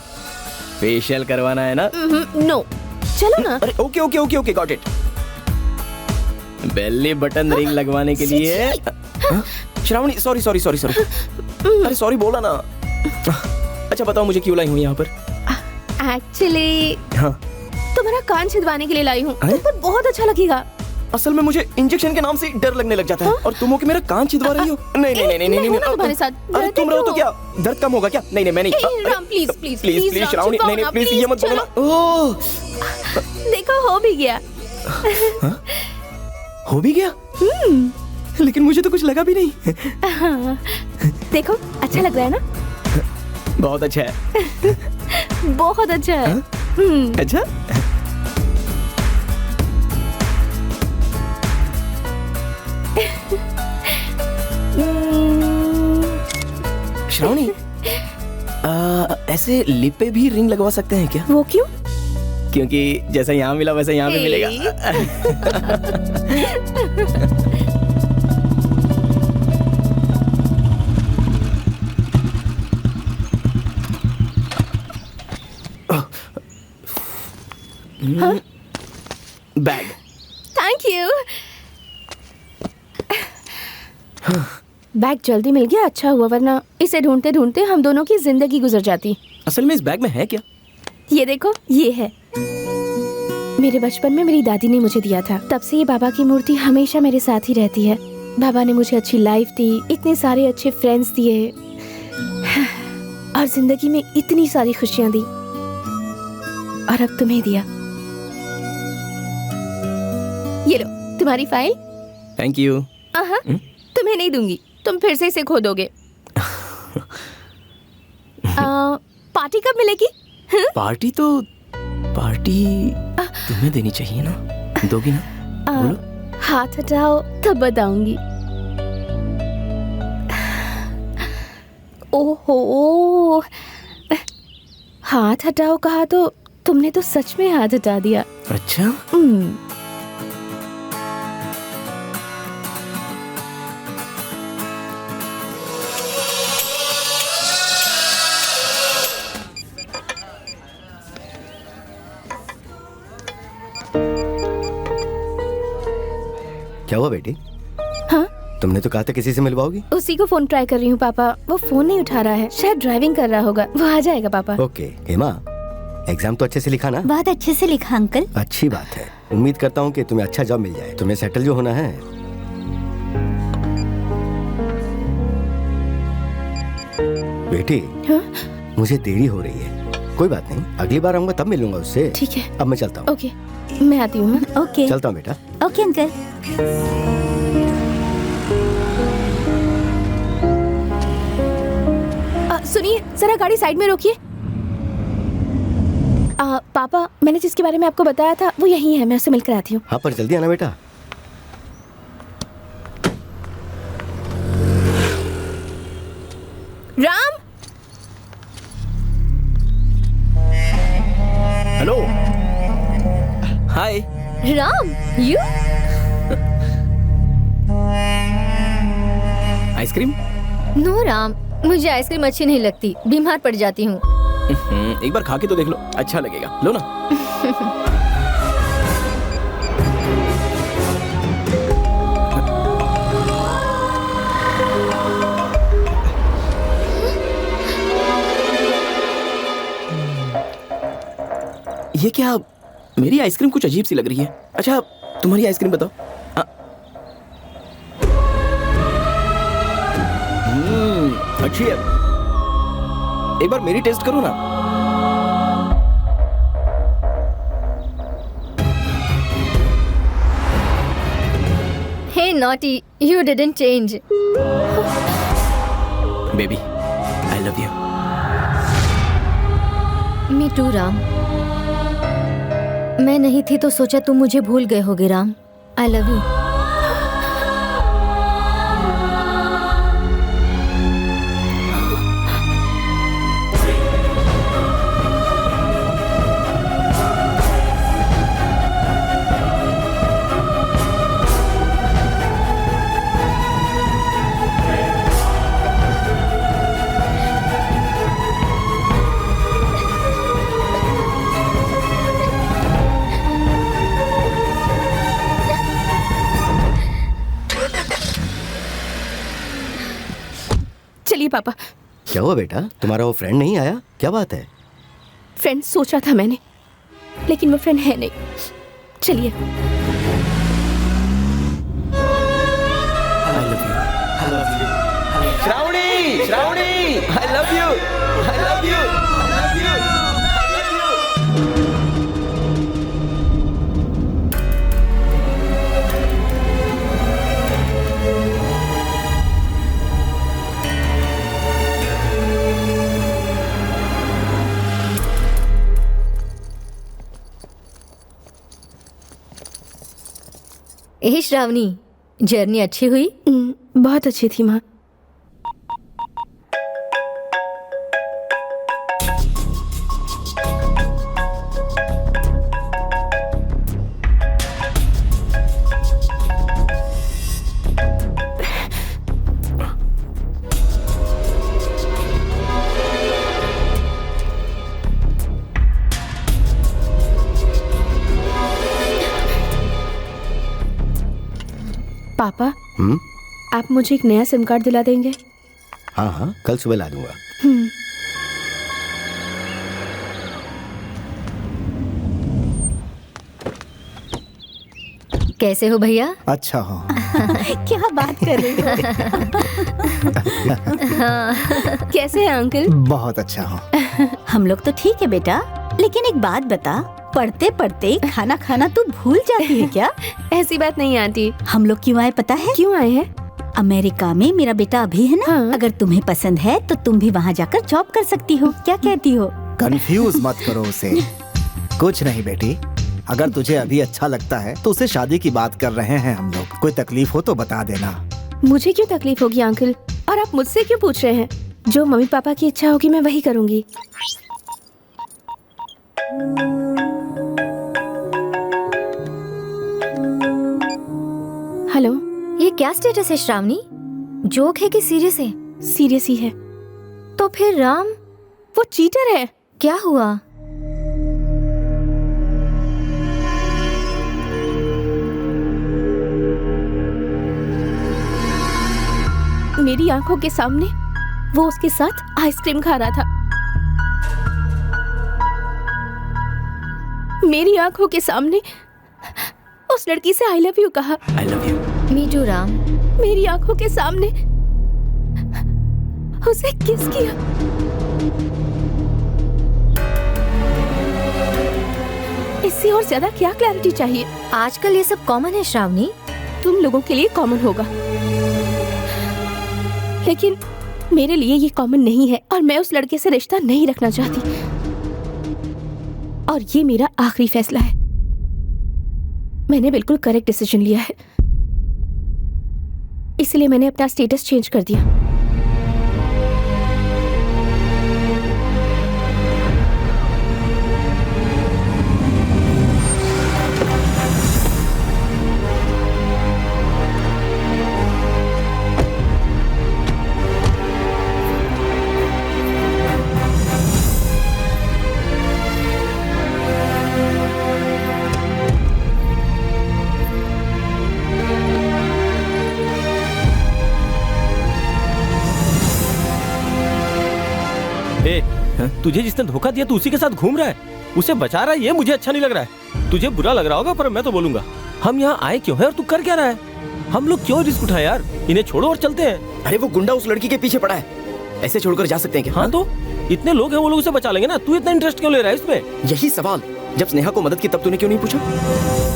फेशियल करवाना है ना? नो, चलो ना। अरे okay okay okay okay, got it. Belly button ring लगवाने के लिए। Shravani, sorry sorry sorry sorry, अरे सॉरी बोला ना। अच्छा बताओ मुझे क्यों लाई हूँ यहाँ पर? एक्चुअली हाँ, तुम्हारा कान छिदवाने के लिए लाई हूँ, तुम पर बहुत अच्छा लगेगा। असल में मुझे इंजेक्शन के नाम से डर लगने लग जाता है। और तुम हो कि मेरा कान छिदवा रही हो? नहीं नहीं नहीं नहीं नहीं, तुम्हारे साथ। अरे तुम रहो तो क्या दर्द कम होगा क्या? नहीं नहीं मैं नहीं। Ram please please please please Shravani, नहीं नहीं प्लीज ये मत बोलो ना। ओह देखो हो भी गया। हो भी गया? लेकिन मुझे तो कुछ लगा भी नहीं। देखो अच्छा लग रहा है ना? बहुत अच्छा है। बहुत अच्छा है। अच्छा श्रावणी, ऐसे लिप पे भी रिंग लगवा सकते हैं क्या? वो क्यों? क्योंकि जैसा यहाँ मिला वैसा यहाँ भी मिलेगा। बैग। Thank you. बैग जल्दी मिल गया, अच्छा हुआ, वरना इसे ढूंढते ढूंढते हम दोनों की जिंदगी गुजर जाती। असल में इस बैग में है क्या? ये देखो, ये है। मेरे बचपन में मेरी दादी ने मुझे दिया था। तब से ये बाबा की मूर्ति हमेशा मेरे साथ ही रहती है। बाबा ने मुझे अच्छी लाइफ दी, इतने सारे अच्छे फ्रेंड्स दिए और जिंदगी में इतनी सारी खुशियां दी, और अब तुम्हें दिया। ये लो तुम्हारी फाइल। Thank you. तुम्हें नहीं दूंगी, तुम फिर से इसे खो दोगे। पार्टी कब मिलेगी? पार्टी तुम्हें देनी चाहिए ना, दोगी ना? बोलो। हाथ हटाओ तब बताऊंगी। ओहो, हाथ हटाओ कहा तो तुमने तो सच में हाथ हटा दिया। अच्छा। क्या हुआ बेटी? हाँ? तुमने तो कहा था किसी से मिलवाओगी। उसी को फोन ट्राई कर रही हूँ पापा, वो फोन नहीं उठा रहा है, शायद ड्राइविंग कर रहा होगा, वो आ जाएगा पापा। ओके हेमा, एग्जाम तो अच्छे से लिखा ना? बहुत अच्छे से लिखा अंकल। अच्छी बात है, उम्मीद करता हूँ कि तुम्हें अच्छा जॉब मिल जाए, तुम्हें सेटल जो होना है। बेटी, हाँ? मुझे देरी हो रही है, कोई बात नहीं, अगली बार आऊंगा तब मिलूंगा उससे। ठीक है, अब मैं चलता हूँ। ओके, मैं आती हूँ। ओके, चलता हूँ बेटा। Okay uncle. सुनिए, जरा गाड़ी साइड में रोकिए। पापा, मैंने जिसके बारे में आपको बताया था वो यही है, मैं उससे मिलकर आती हूँ। हाँ, पर जल्दी आना बेटा। Ram. Hello. Hi. Ram, you? Ice cream? No Ram, मुझे आइसक्रीम अच्छी नहीं लगती, बीमार पड़ जाती हूँ। एक बार खा के तो देख लो, अच्छा लगेगा, लो ना। ये क्या, मेरी आइसक्रीम कुछ अजीब सी लग रही है। अच्छा, तुम्हारी आइसक्रीम बताओ। अच्छी है, एक बार मेरी टेस्ट करो ना। Hey naughty, you didn't change. Baby, I love you. Me too, Ram. मैं नहीं थी तो सोचा तुम मुझे भूल गए होगे राम। I love you. चलिए पापा। क्या हुआ बेटा, तुम्हारा वो फ्रेंड नहीं आया, क्या बात है? फ्रेंड सोचा था मैंने, लेकिन वो फ्रेंड है नहीं। चलिए। Shravani, Shravani, I love you, I love you, I love you, I love you. A Shravani, journey अच्छी हुई? बहुत अच्छी थी माँ। पापा, आप मुझे एक नया सिम कार्ड दिला देंगे? हाँ हाँ, कल सुबह ला दूंगा। कैसे हो भैया? अच्छा हो। क्या बात कर रही हो? कैसे हैं अंकल? बहुत अच्छा हो। हम लोग तो ठीक है बेटा, लेकिन एक बात बता, पढ़ते पढ़ते खाना खाना तू भूल जाती है क्या? ऐसी बात नहीं आंटी। हम लोग क्यों आए पता है? क्यों आए हैं? अमेरिका में मेरा बेटा अभी है ना, हाँ। अगर तुम्हें पसंद है तो तुम भी वहाँ जाकर जॉब कर सकती हो। क्या कहती हो? कंफ्यूज मत करो उसे। कुछ नहीं बेटी, अगर तुझे अभी अच्छा लगता है तो उसे शादी की बात कर रहे हैं हम लोग। कोई तकलीफ हो तो बता देना। मुझे क्यों तकलीफ होगी अंकल? और आप मुझसे क्यों पूछ रहे हैं? जो मम्मी पापा की इच्छा होगी मैं वही करूँगी। हेलो, ये क्या स्टेटस है श्रावणी? जोक है कि सीरियस है? सीरियस ही है। तो फिर राम? वो चीटर है। क्या हुआ? मेरी आंखों के सामने वो उसके साथ आइसक्रीम खा रहा था। मेरी आंखों के सामने उस लड़की से आई लव यू कहा। I love you. Me too Ram. मेरी आंखों के सामने उसे किस किया। इससे और ज्यादा क्या क्लैरिटी चाहिए? आजकल ये सब कॉमन है श्रावणी। तुम लोगों के लिए कॉमन होगा, लेकिन मेरे लिए ये कॉमन नहीं है और मैं उस लड़के से रिश्ता नहीं रखना चाहती। और ये मेरा आखिरी फैसला है। मैंने बिल्कुल करेक्ट डिसीजन लिया है, इसलिए मैंने अपना स्टेटस चेंज कर दिया। तुझे जिसने धोखा दिया तू उसी के साथ घूम रहा है, उसे बचा रहा है, ये मुझे अच्छा नहीं लग रहा है। तुझे बुरा लग रहा होगा पर मैं तो बोलूंगा। हम यहाँ आए क्यों है और तू कर क्या रहा है? हम लोग क्यों रिस्क उठाए यार? इन्हें छोड़ो और चलते हैं। अरे वो गुंडा उस लड़की के पीछे पड़ा है, ऐसे छोड़कर जा सकते हैं क्या? हाँ तो इतने लोग हैं, वो लोग उसे बचा लेंगे ना। तू इतना इंटरेस्ट क्यों ले रहा है इसमें? यही सवाल, जब स्नेहा को मदद की तब तूने क्यों नहीं पूछा?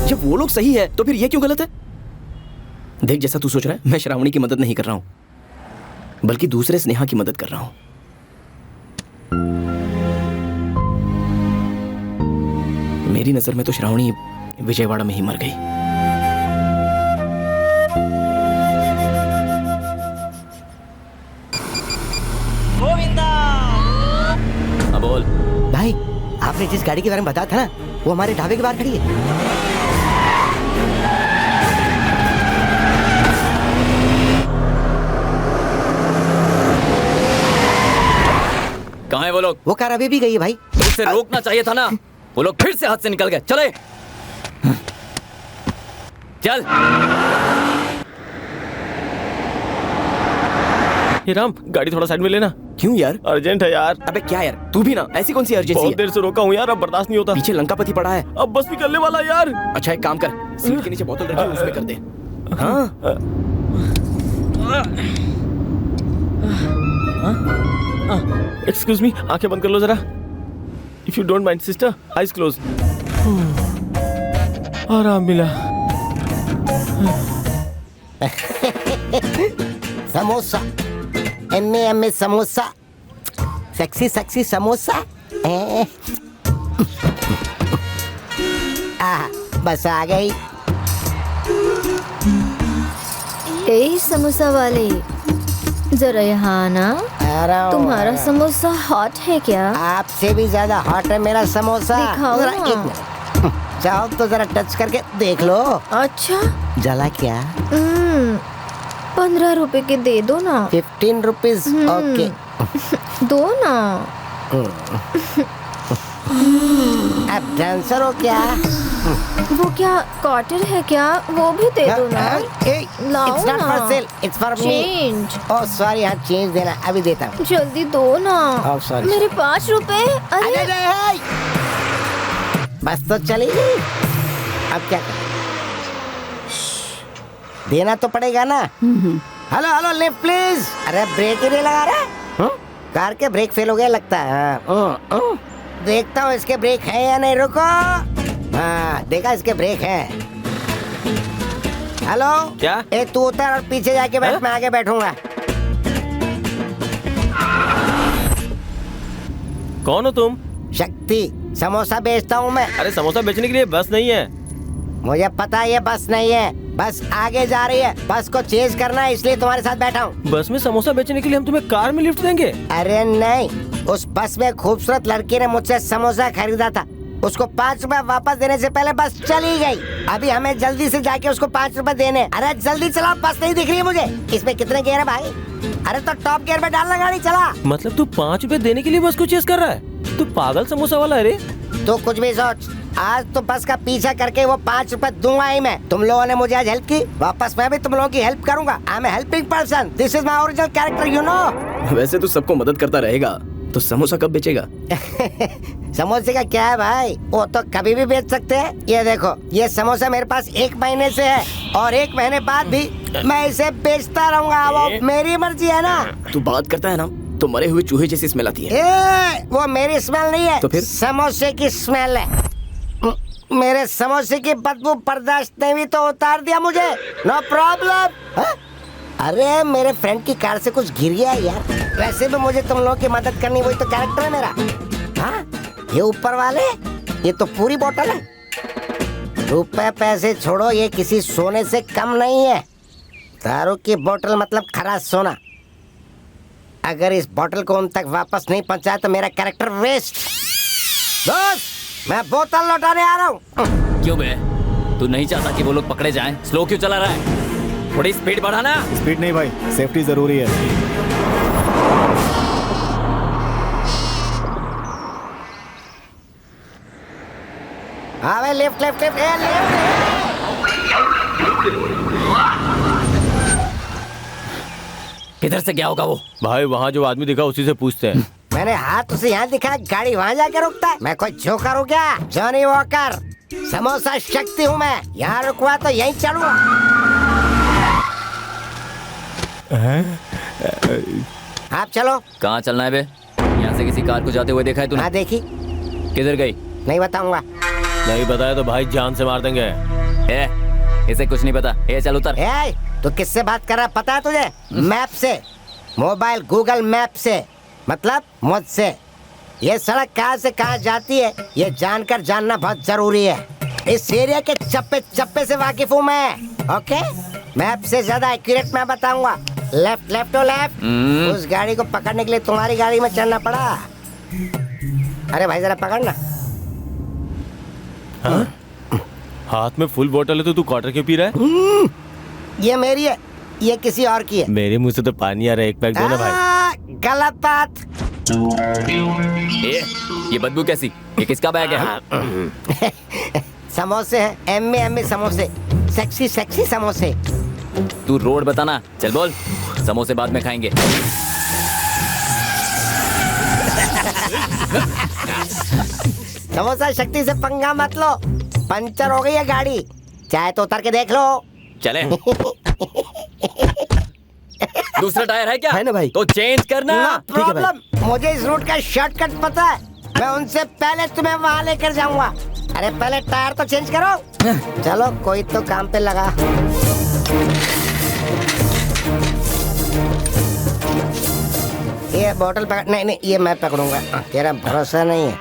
जब वो लोग सही है तो फिर ये क्यों गलत है? देख, जैसा तू सोच रहा है, मैं श्रावणी की मदद नहीं कर रहा हूँ, बल्कि दूसरे स्नेहा की मदद कर रहा हूँ। मेरी नजर में तो श्रावणी विजयवाड़ा में ही मर गई। अब बोल भाई, आपने जिस गाड़ी के बारे में बताया था ना, वो हमारे ढाबे के बाहर खड़ी है। कहाँ है वो लोग? वो कार अभी भी गई है भाई। तो उसे रोकना चाहिए था ना। वो लोग फिर से हाथ से निकल गए। चले चल। ये राम, गाड़ी थोड़ा साइड में लेना। क्यों यार? अर्जेंट है यार। अबे क्या यार, तू भी ना, ऐसी कौन सी अर्जेंसी है? बहुत देर से रोका हूँ यार, अब बर्दाश्त नहीं होता। पीछे लंकापति पड़ा है, अब बस निकलने वाला यार। अच्छा एक काम कर, सीट के नीचे बोतल रखी है, उसमें कर दे। हाँ एक्सक्यूज मी, आंखें बंद कर लो जरा। If you don't mind sister, eyes close. आराम मिला। Samosa, am samosa, sexy sexy samosa. Bus आ गई। ए समोसा वाले, जरा यहाँ आना। तुम्हारा समोसा हॉट है क्या? आपसे भी ज्यादा हॉट है मेरा समोसा। दिखाओ जरा ना। एक मिनट। चाहो तो जरा टच करके देख लो। अच्छा, जला क्या? 15 रुपए के दे दो ना। 15 रुपीज। ओके दो ना। आप डांसर हो क्या? वो क्या क्वार्टर है क्या? वो भी दे दो ना। लाओ It's not ना। for sale, it's for me. Change। Oh sorry, हाँ चेंज देना, अभी देता हूँ। जल्दी दो ना। Oh, sorry. मेरे 5 रुपए। अरे बस तो चली गई, अब क्या करें? देना तो पड़ेगा ना। Hello hello lift please. अरे ब्रेक ही नहीं लगा रहा। कार के ब्रेक फेल हो गया लगता है। देखता हूँ इसके ब्रेक है या नहीं। रुको। हाँ देखा, इसके ब्रेक है। हेलो क्या? ए तू उतर और पीछे जाके बैठ, मैं आगे बैठूंगा। कौन हो तुम? शक्ति, समोसा बेचता हूँ मैं। अरे समोसा बेचने के लिए बस नहीं है। मुझे पता है ये बस नहीं है, बस आगे जा रही है। बस को चेज करना है, इसलिए तुम्हारे साथ बैठा हूँ। बस में समोसा बेचने के लिए हम तुम्हें कार में लिफ्ट देंगे? अरे नहीं, उस बस में खूबसूरत लड़की ने मुझसे समोसा खरीदा था। उसको 5 रुपए वापस देने से पहले बस चली गई। अभी हमें जल्दी से जाके उसको 5 रुपए देने। अरे जल्दी चलाओ, बस नहीं दिख रही है मुझे। इसमें कितने गियर है भाई? अरे तो टॉप गियर में डालना गाड़ी, चला। मतलब तू 5 रुपए देने के लिए बस को चेस कर रहा है? तू पागल समोसा वाला है रे। तो कुछ भी सोच, आज तो बस का पीछा करके वो 5 रुपए दूंगा ही मैं। तुम लोगों ने मुझे आज हेल्प की, वापस मैं भी तुम लोगों की हेल्प करूंगा। I am a helping person, this is my original character, you know. वैसे तू सबको मदद करता रहेगा, तो समोसा कब बेचेगा? समोसे का क्या है भाई, वो तो कभी भी बेच सकते हैं। ये देखो, ये समोसा मेरे पास 1 महीने से है और 1 महीने बाद भी मैं इसे बेचता रहूंगा। वो मेरी मर्जी है ना। तू बात करता है ना तो मरे हुए चूहे जैसी स्मेल आती है। वो मेरी स्मेल नहीं है, तो फिर? समोसे की स्मेल है। मेरे समोसे की बदबू बर्दाश्त नहीं हुई तो उतार दिया मुझे, नो प्रॉब्लम। अरे मेरे फ्रेंड की कार से कुछ गिर गया यार। वैसे भी मुझे तुम लोगों की मदद करनी, वही तो कैरेक्टर है मेरा। हाँ ये ऊपर वाले, ये तो पूरी बोतल है। रुपए पैसे छोड़ो, ये किसी सोने से कम नहीं है। दारू की बोतल मतलब खरा सोना। अगर इस बोतल को उन तक वापस नहीं पहुंचाया तो मेरा कैरेक्टर वेस्ट। दोस्त, मैं बोतल लौटाने आ रहा हूँ। क्यों बे? तू नहीं चाहता कि वो लोग पकड़े जाएं? स्लो क्यों चला रहा है? थोड़ी स्पीड बढ़ाना। स्पीड नहीं भाई, सेफ्टी जरूरी है। हाँ भाई, लेफ्ट लेफ्ट लेफ्ट लेफ्ट। किधर से गया होगा वो? भाई वहाँ जो आदमी दिखा उसी से पूछते हैं। मैंने हाथ उसे यहाँ दिखाया, गाड़ी वहाँ जाके रुकता है। मैं कोई जोकर हूँ क्या? जॉनी वॉकर, समोसा शक्ति हूँ मैं। यहाँ रुकवा तो यहीं चलूंगा। आप चलो। कहाँ चलना है बे? यहाँ से किसी कार को जाते हुए देखा है तूने? हाँ देखी। किधर गई? नहीं बताऊंगा। नहीं बताया तो भाई जान से मार देंगे। इसे कुछ नहीं पता। चल उतर। तो किससे बात कर रहा है पता है तुझे? मैप से, मोबाइल गूगल मैप से, मतलब मुझसे। ये सड़क कहाँ से कहाँ जाती है ये जानकर जानना बहुत जरूरी है। इस एरिया के चप्पे चप्पे से वाकिफ हूँ मैं। ओके, मैप से ज्यादा एक्यूरेट मैं बताऊंगा। Left left to left. उस गाड़ी को पकड़ने के लिए तुम्हारी गाड़ी में चढ़ना पड़ा। अरे भाई जरा पकड़ना। हाँ? हाथ में फुल बोतल है तो तू क्वार्टर क्यों पी रहा है? ये मेरी है, ये किसी और की है। मेरे मुंह से तो पानी आ रहा है, एक पैक दो ना भाई। गलत बात। ये बदबू कैसी? ये किसका बैग है? समोसे हैं, एम्मे समोसे, सेक्सी सेक्सी समोसे। तू रोड बताना, चल बोल। समोसे बाद में खाएंगे। समोसा शक्ति से पंगा मत लो, पंचर हो गई है गाड़ी। चाहे तो उतर के देख लो। चले। दूसरा टायर है क्या? है ना भाई। तो चेंज करना। No problem. मुझे इस रूट का शॉर्टकट पता है। मैं उनसे पहले तुम्हें वहाँ लेकर जाऊंगा। अरे पहले टायर तो चेंज करो। चलो कोई तो काम पे लगा। ये बोतल पकड़। नहीं नहीं, ये मैं पकड़ूंगा, तेरा भरोसा नहीं है।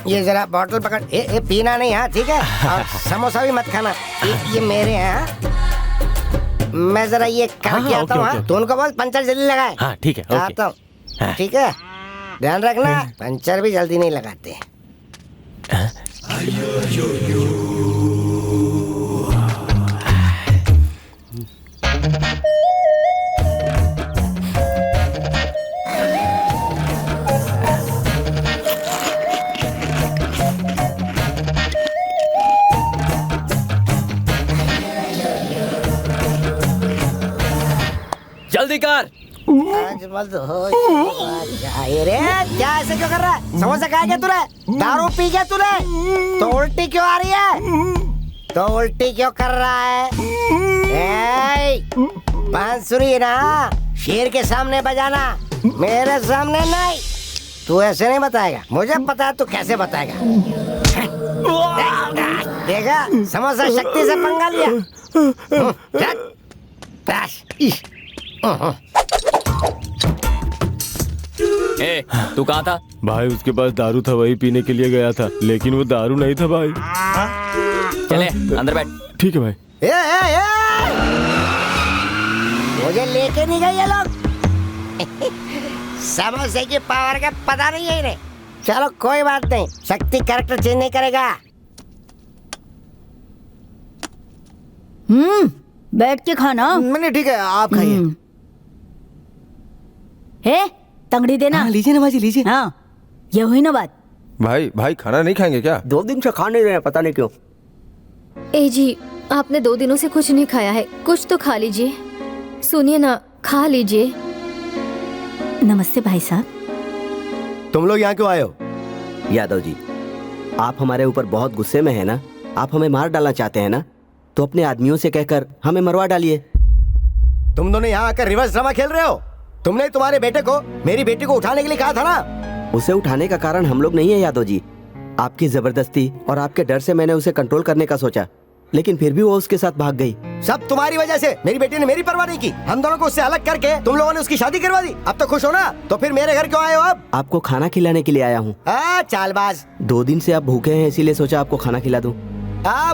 ये जरा बॉटल पकड़। ए पीना नहीं, हाँ ठीक है। और समोसा भी मत खाना, ये मेरे हैं। हाँ? मैं जरा ये करके आता हूँ। हाँ, तो उनको बोल पंचर जल्दी लगाए। हाँ ठीक है, आता हूँ। ठीक है, ध्यान रखना, पंचर भी जल्दी नहीं लगाते। जल्दी कर। रे क्या ऐसे क्यों कर रहा है? समोसा खाया क्या तूने? दारू पी क्या तूने? तो उल्टी क्यों आ रही है? तो उल्टी क्यों कर रहा है? बांसुरी है ना, शेर के सामने बजाना, मेरे सामने नहीं। तू ऐसे नहीं बताएगा, मुझे पता है तू कैसे बताएगा। देखा, समोसा शक्ति से पंगा लिया। ए, तू कहाँ था? भाई उसके पास दारू था, वही पीने के लिए गया था, लेकिन वो दारू नहीं था भाई। चले अंदर बैठ। ठीक है भाई। मुझे लेके नहीं गए ये लोग। समोसे की पावर का पता नहीं है इन्हें। चलो कोई बात नहीं, शक्ति कैरेक्टर चेंज नहीं करेगा। बैठ के खाना। नहीं ठीक है, आप खाइए। हे तंगड़ी देना। हाँ, लीजिए ना बाजी, लीजिए। हाँ, ये हुई ना बात। भाई खाना नहीं खाएंगे क्या? 2 दिन से खा नहीं रहे हैं, पता नहीं क्यों। ए जी, आपने 2 दिनों से कुछ नहीं खाया है, कुछ तो खा लीजिए। सुनिए ना, खा लीजिए। नमस्ते भाई साहब। तुम लोग यहाँ क्यों आए हो? यादव जी, आप हमारे ऊपर बहुत गुस्से में है ना? आप हमें मार डालना चाहते हैं ना? तो अपने आदमियों से कहकर हमें मरवा डालिए। तुम दोनों यहाँ आकर रिवर्स ड्रामा खेल रहे हो। तुमने तुम्हारे बेटे को मेरी बेटी को उठाने के लिए कहा था ना। उसे उठाने का कारण हम लोग नहीं है यादव जी, आपकी जबरदस्ती और आपके डर से मैंने उसे कंट्रोल करने का सोचा, लेकिन फिर भी वो उसके साथ भाग गई। सब तुम्हारी वजह से। मेरी बेटी ने मेरी परवाह नहीं की, हम दोनों को उससे अलग करके तुम लोगों ने उसकी शादी करवा दी। अब तो खुश हो ना? तो फिर मेरे घर क्यों आए हो अब? आपको खाना खिलाने के लिए आया हूँ। चालबाज। 2 दिन से आप भूखे हैं, इसीलिए सोचा आपको खाना खिला दूं।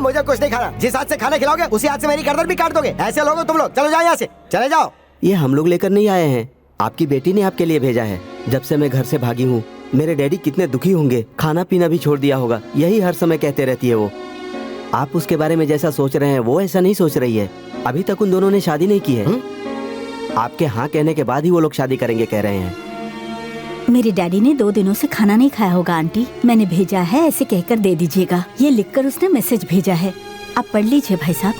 मुझे कुछ नहीं खाना। जिस हाथ से खाना खिलाओगे उसी हाथ से मेरी गर्दन भी काट दोगे। ऐसे लोग हो तुम लोग। चलो जाओ यहाँ से, चले जाओ। ये हम लोग लेकर नहीं आए हैं, आपकी बेटी ने आपके लिए भेजा है। जब से मैं घर से भागी हूँ, मेरे डैडी कितने दुखी होंगे, खाना पीना भी छोड़ दिया होगा, यही हर समय कहते रहती है वो। आप उसके बारे में जैसा सोच रहे हैं वो ऐसा नहीं सोच रही है। अभी तक उन दोनों ने शादी नहीं की है। आपके हाँ कहने के बाद ही वो लोग शादी करेंगे कह रहे हैं। मेरे डैडी ने 2 दिनों से खाना नहीं खाया होगा आंटी, मैंने भेजा है, ऐसे कहकर दे दीजिएगा। ये लिखकर उसने मैसेज भेजा है, आप पढ़ लीजिए भाई साहब।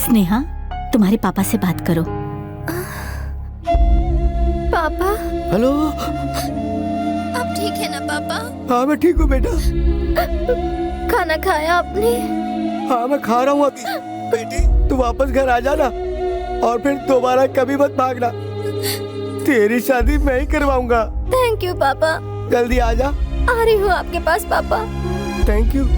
स्नेहा, तुम्हारे पापा से बात करो। पापा। हेलो। आप ठीक है ना पापा? हाँ मैं ठीक हूँ बेटा। खाना खाया आपने? हाँ मैं खा रहा हूँ अभी। बेटी तू वापस घर आ जाना और फिर दोबारा कभी मत भागना। तेरी शादी मैं ही करवाऊंगा। थैंक यू पापा। जल्दी आ जा। आ रही हूँ आपके पास पापा। Thank you.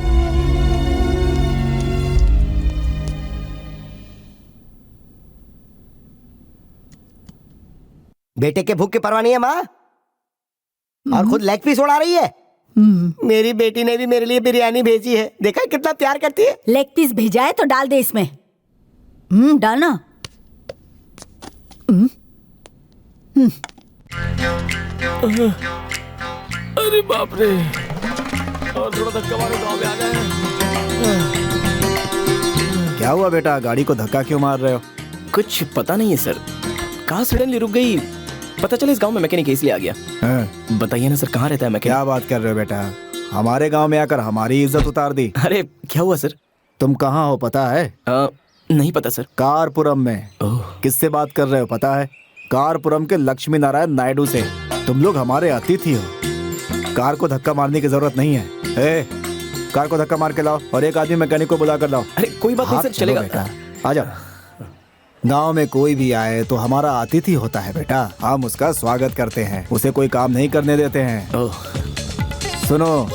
बेटे के भूख की परवाह नहीं है माँ, और खुद लेग पीस उड़ा रही है। मेरी बेटी ने भी मेरे लिए बिरयानी भेजी है, देखा कितना प्यार करती है। लेग पीस भेजा है तो डाल दे इसमें। डालना। अरे बाप रे, और थोड़ा धक्का मारो गाँव में आ गए। क्या हुआ बेटा, गाड़ी को धक्का क्यों मार रहे हो? कुछ पता नहीं है सर, कार सडनली रुक गई। पता चला इस गांव में मैकेनिक इसलिए आ गया। बताइए ना सर, कहाँ रहता है मैकेनिक? क्या बात कर रहे हो बेटा, हमारे गांव में आकर हमारी इज्जत उतार दी। अरे क्या हुआ सर? तुम कहाँ हो पता है? नहीं पता सर। कारपुरम में। किससे बात कर रहे हो पता है? कारपुरम के लक्ष्मी नारायण नायडू से। तुम लोग हमारे अतिथि हो, कार को धक्का मारने की जरूरत नहीं है। कार को धक्का मार के लाओ और एक आदमी मैकेनिक को बुला कर लाओ। अरे कोई बात नहीं सर, चलेगा। बेटा आ जाओ। गांव में कोई भी आए तो हमारा अतिथि होता है बेटा। हम उसका स्वागत करते हैं, उसे कोई काम नहीं करने देते हैं। सुनो,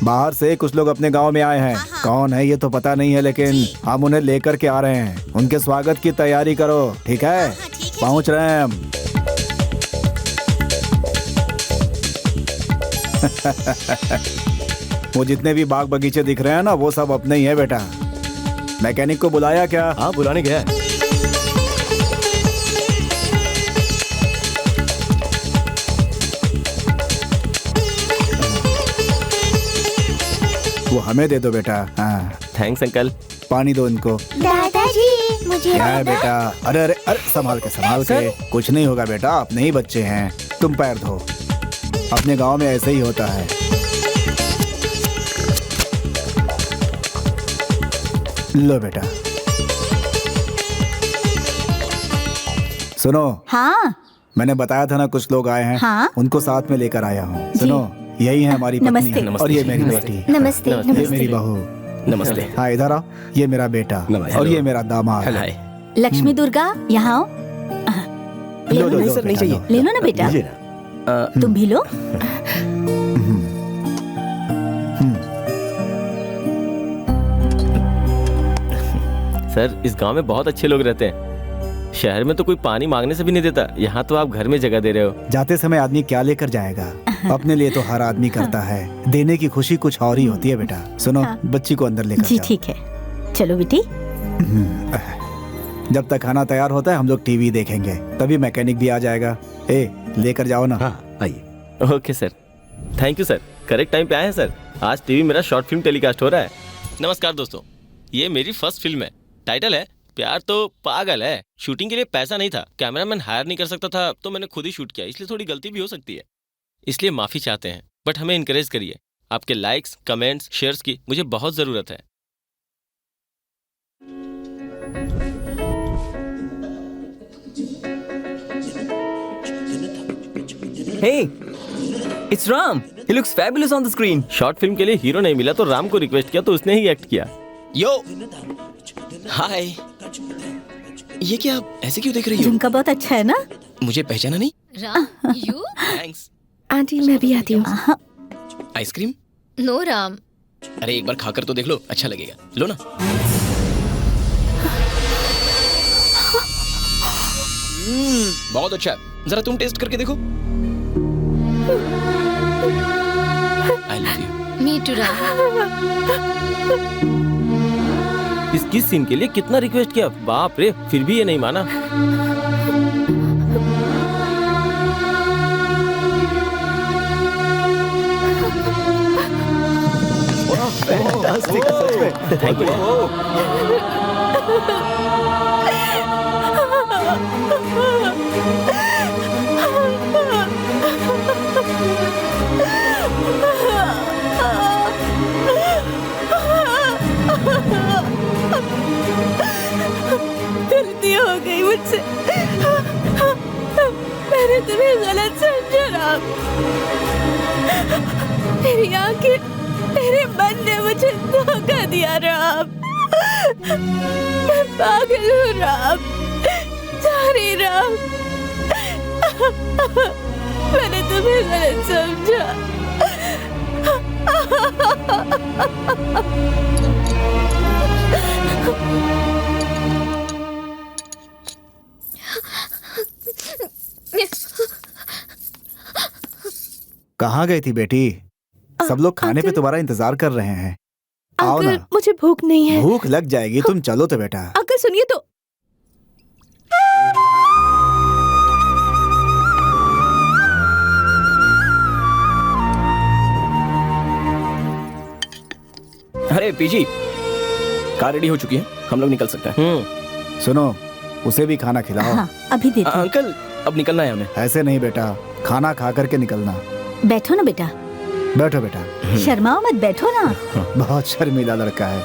बाहर से कुछ लोग अपने गांव में आए हैं। कौन है ये तो पता नहीं है, लेकिन हम उन्हें लेकर के आ रहे हैं। उनके स्वागत की तैयारी करो, ठीक है? पहुंच रहे हैं हम। वो जितने भी बाग बगीचे दिख रहे हैं ना, वो सब अपने ही है बेटा। मैकेनिक को बुलाया क्या? हाँ, बुलाने गया है। वो हमें दे दो बेटा। हाँ, थैंक्स अंकल। पानी दो इनको। दादाजी मुझे क्या है बेटा? अरे अरे अरे, संभाल के। कुछ नहीं होगा बेटा, अपने ही बच्चे हैं। तुम पैर धो। अपने गांव में ऐसे ही होता है। लो बेटा। सुनो। हाँ। मैंने बताया था ना कुछ लोग आए हैं। हाँ? उनको साथ में लेकर आया हूँ। सुनो, यही है हमारी पत्नी और ये मेरी बेटी। नमस्ते। ये मेरी बहू। नमस्ते। हाँ, इधर आओ। ये मेरा बेटा और ये मेरा दामाद। लक्ष्मी दुर्गा, यहाँ आओ। लो लो नहीं सर, नहीं चाहिए। ले लो ना बेटा। तुम भी लो। सर, इस गांव में बहुत अच्छे लोग रहते हैं। शहर में तो कोई पानी मांगने से भी नहीं देता, यहाँ तो आप घर में जगह दे रहे हो। जाते समय आदमी क्या लेकर जाएगा? अपने लिए तो हर आदमी करता है। देने की खुशी कुछ और ही होती है बेटा। सुनो, बच्ची को अंदर लेकर जी जाओ। ठीक है, चलो बेटी। जब तक खाना तैयार होता है हम लोग टीवी देखेंगे, तभी मैकेनिक भी आ जाएगा। लेकर जाओ ना। आइए। Okay sir, thank you sir. Correct time पे आए हैं सर। आज टीवी मेरा शॉर्ट फिल्म टेलीकास्ट हो रहा है। नमस्कार दोस्तों, ये मेरी फर्स्ट फिल्म है। टाइटल है प्यार तो पागल है। शूटिंग के लिए पैसा नहीं था, कैमरामैन हायर नहीं कर सकता था, तो मैंने खुद ही शूट किया। इसलिए थोड़ी गलती भी हो सकती है, इसलिए माफी चाहते हैं। बट हमें इनकरेज करिए। आपके लाइक्स, कमेंट्स, शेयर्स की मुझे बहुत जरूरत है। Hey, it's Ram. He looks fabulous on the screen. Short film के लिए हीरो नहीं मिला तो राम को रिक्वेस्ट किया तो उसने ही एक्ट किया। यो, हाय। ये क्या, आप ऐसे क्यों देख रही हो? झुमका बहुत अच्छा है ना? मुझे पहचाना नहीं? राम, यू? थैंक्स। आंटी मैं भी आती हूँ। आइसक्रीम? नो राम। अरे एक बार खाकर तो देख लो, अच्छा लगेगा। लो ना। बहुत अच्छा है, जरा तुम टेस्ट करके देखो। I love you. Me too Ram. इस किस सीन के लिए कितना रिक्वेस्ट किया, बाप रे, फिर भी ये नहीं माना। Thank you. गलती हो गई मुझसे। मैंने तुम्हें गलत समझा राम। मेरी आंखें, मेरे मन ने मुझे धोखा दिया राम। मैं पागल हूँ राम। सॉरी राम, मैंने तुम्हें गलत समझा। कहाँ गई थी बेटी? सब लोग खाने पे तुम्हारा इंतजार कर रहे हैं। आओ अंकल, ना। मुझे भूख नहीं है। भूख लग जाएगी, तुम चलो तो बेटा। अंकल सुनिए तो। अरे पीजी, कार रेडी हो चुकी है, हम लोग निकल सकते हैं। सुनो, उसे भी खाना खिलाओ। हाँ, अभी देती हूँ। अंकल, अब निकलना है हमें। ऐसे नहीं बेटा, खाना खा करके निकलना। बैठो ना बेटा। बैठो बेटा। शर्माओ मत, बैठो ना। बहुत शर्मीला लड़का है।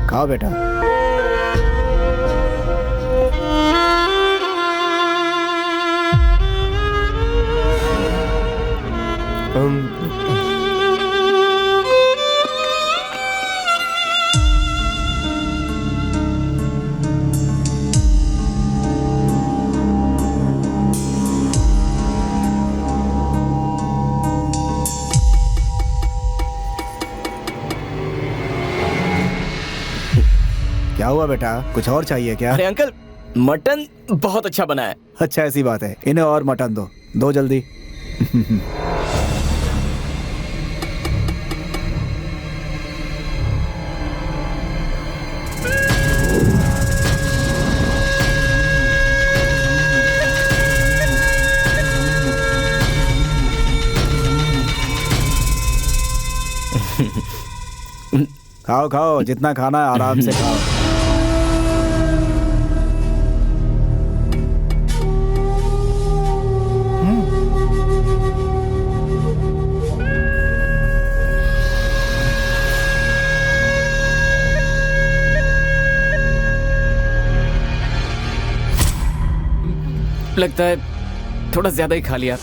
खाओ बेटा। हुआ बेटा, कुछ और चाहिए क्या? अरे अंकल, मटन बहुत अच्छा बना है। अच्छा, ऐसी बात है, इन्हें और मटन दो जल्दी। खाओ खाओ, जितना खाना है आराम से खाओ। लगता है थोड़ा ज्यादा ही खा लिया।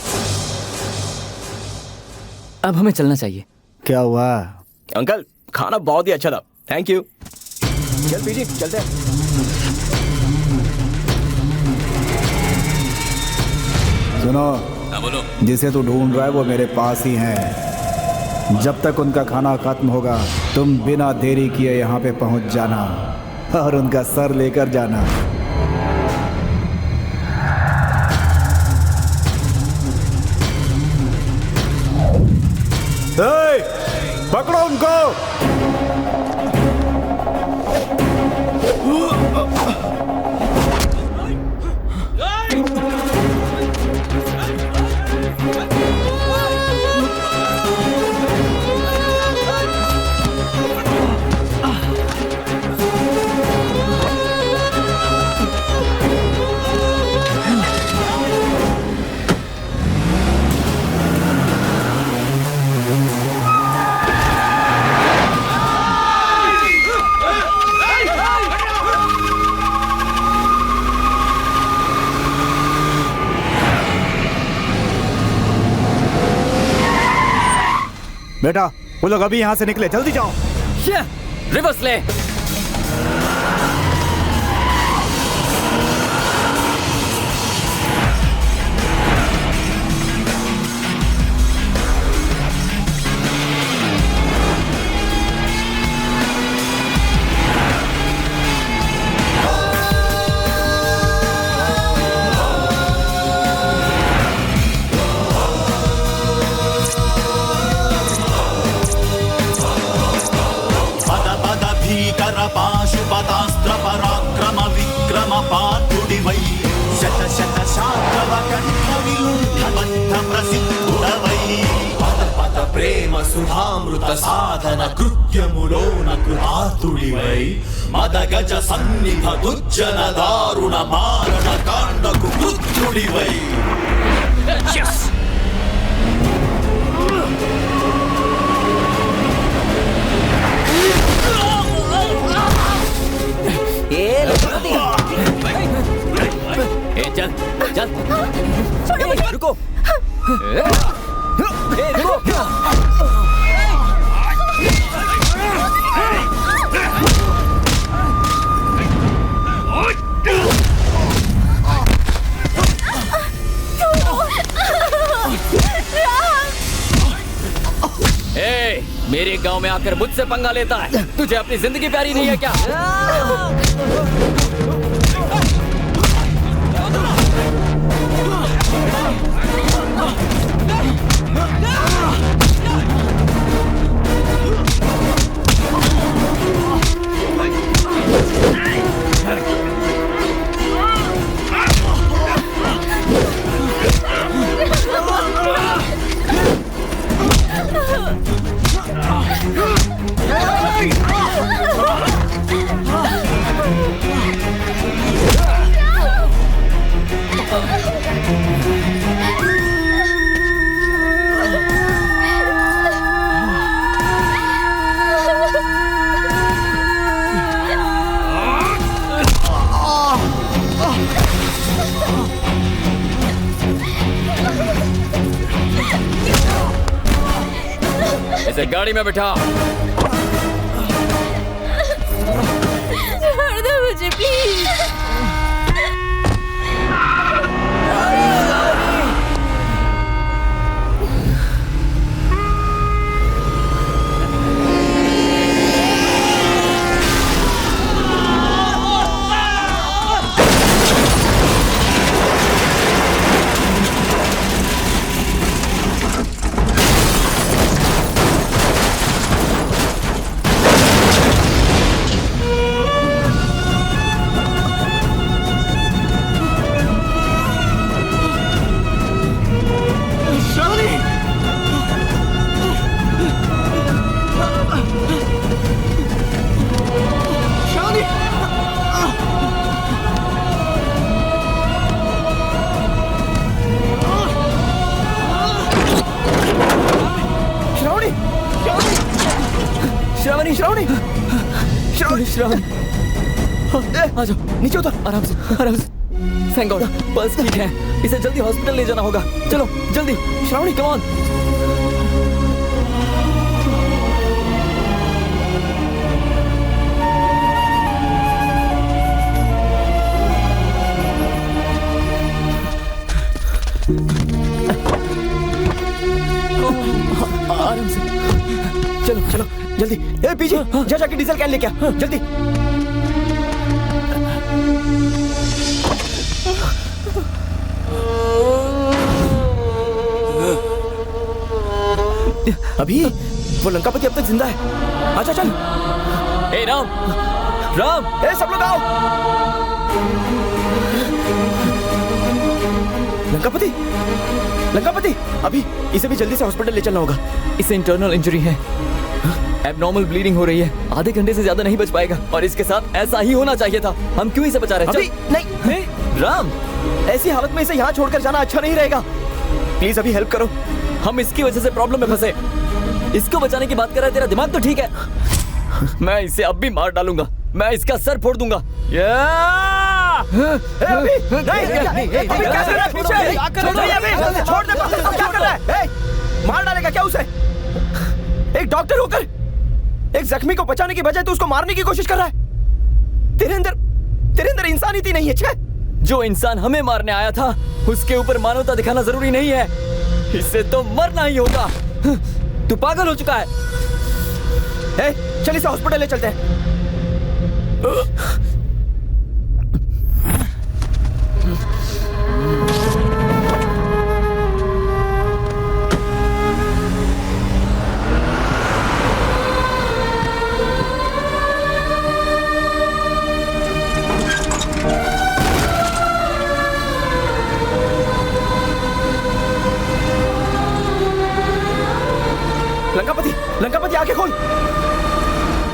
अब हमें चलना चाहिए। क्या हुआ? अंकल, खाना बहुत ही अच्छा था, थैंक यू। चल पीजी, चलते हैं। सुनो, बोलो। जिसे तू ढूंढ रहा है वो मेरे पास ही है। जब तक उनका खाना खत्म होगा तुम बिना देरी किए यहाँ पे पहुँच जाना और उनका सर लेकर जाना। पकड़ो उनको। बेटा, वो लोग अभी यहाँ से निकले, जल्दी जाओ। रिवर्स ले। पाशुपतास्त्र पराक्रम विक्रम पार्थुडिवै शत शत शात्रव कंठ विलुण्ठबद्ध प्रसिद्धुडवै पद पद प्रेम सुधामृत साधन कृत्यमुलोन कृतातुडिवै मद गज सन्निभ दुर्जन दारुण मारण कांड कुकृत्युडिवै। चल चल, रुको। रुको। मेरे गांव में आकर मुझसे पंगा लेता है, तुझे अपनी जिंदगी प्यारी नहीं है क्या? इसे गाड़ी में बिठा। छोड़ दो मुझे प्लीज। श्रावणी श्रावणी श्रावणी श्रावणी आ जाओ, नीचे उतर, आराम से। थैंक गॉड, पल्स ठीक है। इसे जल्दी हॉस्पिटल ले जाना होगा। चलो जल्दी, श्रावणी कम ऑन। आराम से, चलो चलो जल्दी। ए पीछे जा, जाके डीजल कैन लेके आ, जल्दी। अभी वो लंकापति अब तक जिंदा है। आजा चल। ए राम, राम, ए सब लोग आओ। लंकापति, लंकापति, अभी इसे भी जल्दी से हॉस्पिटल ले चलना होगा। इसे इंटरनल इंजरी है, एब्नॉर्मल ब्लीडिंग हो रही है, आधे घंटे से ज्यादा नहीं बच पाएगा। और इसके साथ ऐसा ही होना चाहिए था। हम क्यों इसे बचा रहे हैं? अभी नहीं राम, ऐसी हालत में इसे यहाँ छोड़कर जाना अच्छा नहीं रहेगा। प्लीज अभी हेल्प करो। हम इसकी वजह से प्रॉब्लम में फंसे। इसको बचाने की बात कर रहा है, तेरा दिमाग तो ठीक है। मैं इसे अब भी मार डालूंगा, मैं इसका सर फोड़ दूंगा। मार डालेगा क्या उसे? एक डॉक्टर होकर एक जख्मी को बचाने की बजाय तू उसको मारने की कोशिश कर रहा है। तेरे अंदर इंसानियत नहीं है। छे, जो इंसान हमें मारने आया था उसके ऊपर मानवता दिखाना जरूरी नहीं है। इससे तो मरना ही होगा। तू पागल हो चुका है। चल इसे हॉस्पिटल ले चलते हैं। लंकापति, लंकापति आंखें खोल।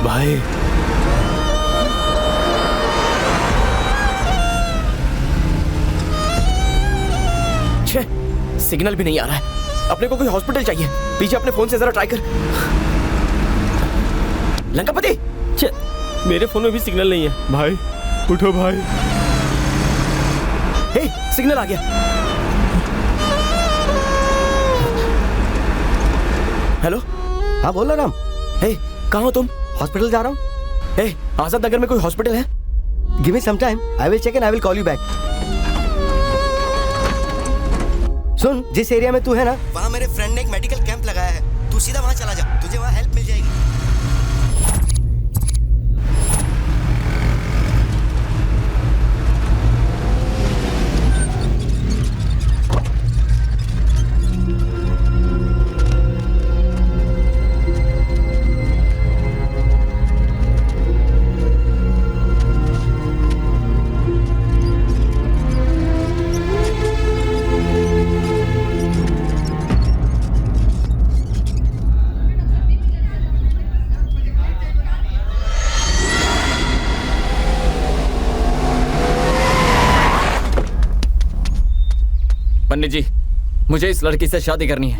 भाई सिग्नल भी नहीं आ रहा है। अपने को कोई हॉस्पिटल चाहिए। पीछे अपने फोन से जरा ट्राई कर। लंकापति, मेरे फोन में भी सिग्नल नहीं है। भाई उठो भाई। हे, सिग्नल आ गया। हेलो, हाँ बोलो राम। हे, कहाँ हो तुम? हॉस्पिटल जा रहा हूँ। हे, आजाद नगर में कोई हॉस्पिटल है? Give me some time, I will check and I will call you back. सुन, जिस एरिया में तू है ना, वहाँ मेरे फ्रेंड ने एक मेडिकल कैंप लगाया है। तू सीधा वहाँ चला जा, तुझे वहाँ हेल्प मिल जाएगी। पंडित जी, मुझे इस लड़की से शादी करनी है।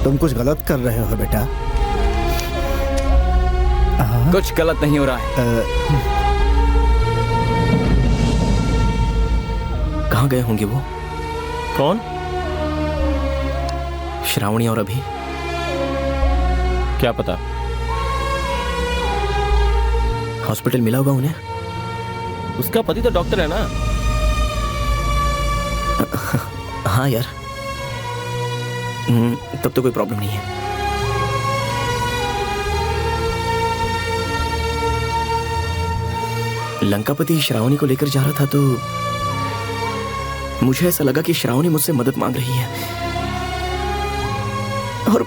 तुम कुछ गलत कर रहे हो बेटा। कुछ गलत नहीं हो रहा है। कहाँ गए होंगे वो? कौन? श्रावणी और अभी? क्या पता। हॉस्पिटल मिला होगा उन्हें। उसका पति तो डॉक्टर है ना। हाँ यार, तब तो कोई प्रॉब्लम नहीं है। लंकापति श्रावणी को लेकर जा रहा था तो मुझे ऐसा लगा कि श्रावणी मुझसे मदद मांग रही है और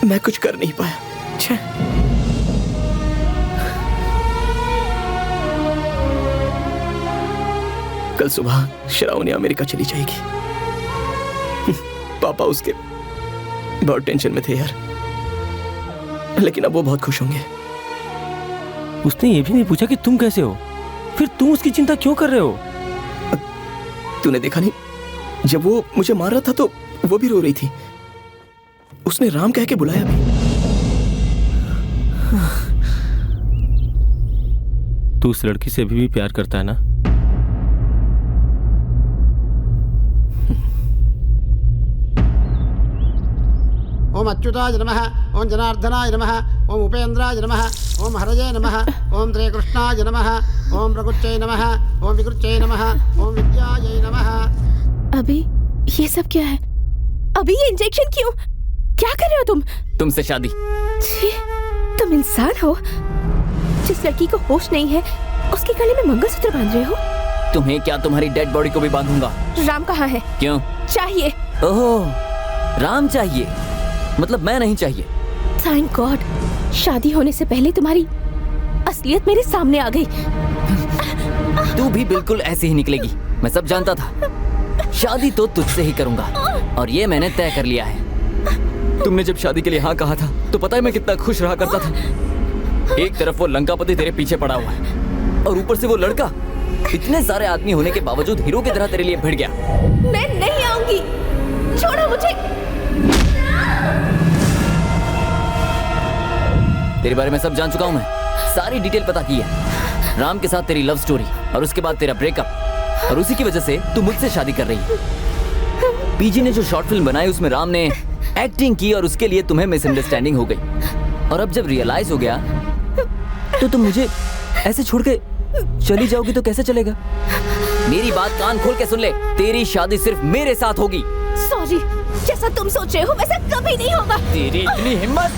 मैं कुछ कर नहीं पाया। छे। कल सुबह श्रावणी अमेरिका चली जाएगी। पापा उसके बहुत टेंशन में थे यार, लेकिन अब वो बहुत खुश होंगे। उसने ये भी नहीं पूछा कि तुम कैसे हो, फिर तुम उसकी चिंता क्यों कर रहे हो? तूने देखा नहीं, जब वो मुझे मार रहा था तो वो भी रो रही थी। उसने राम कह के बुलाया भी। तू उस लड़की से अभी भी प्यार करता है ना? ओम अच्युताय नमः, ओम जनार्दनाय नमः, ओम उपेन्द्राय नमः, ओम हरये नमः, ओम श्रीकृष्णाय नमः, ओम प्रकृत्यै नमः, ओम विकृत्यै नमः, ओम विद्यायै नमः। अभी ये सब क्या है? अभी ये इंजेक्शन क्यों? क्या कर रहे हो तुम? तुमसे शादी। छी, तुम इंसान हो? जिस लड़की को होश नहीं है उसके गले में मंगलसूत्र बांध रहे हो? तुम्हें क्या, तुम्हारी डेड बॉडी को भी बांधूंगा। राम कहाँ है? क्यों? चाहिए। ओह, राम चाहिए? मतलब मैं नहीं चाहिए? थैंक गॉड, शादी होने से पहले तुम्हारी असलियत मेरे सामने आ गई। तू भी बिल्कुल ऐसे ही निकलेगी, मैं सब जानता था। शादी तो तुझसे ही करूंगा और ये मैंने तय कर लिया है। तुमने जब शादी के लिए हाँ कहा था तो पता है मैं कितना खुश रहा करता था। एक तरफ वो लंकापति तेरे पीछे पड़ा हुआ है और ऊपर से वो लड़का इतने सारे आदमी होने के बावजूद हीरो की तरह तेरे लिए भिड़ गया। मैं नहीं आऊंगी, छोड़ो मुझे। तेरे बारे में सब जान चुका हूँ मैं, सारी डिटेल पता की है। राम के साथ तेरी लव स्टोरी और उसके बाद तेरा ब्रेकअप, और उसी की वजह से तू मुझसे शादी कर रही है। पीजी ने जो शॉर्ट फिल्म बनाई उसमें राम ने एक्टिंग की और उसके लिए तुम्हें मिसअंडरस्टैंडिंग हो गई। और अब जब रियलाइज हो गया तो तुम मुझे ऐसे छोड़ के चली जाओगी तो कैसे चलेगा? मेरी बात कान खोल के सुन ले, तेरी शादी सिर्फ मेरे साथ होगी। सॉरी, जैसा तुम सोच रहे हो वैसा कभी नहीं होगा। तेरी इतनी हिम्मत?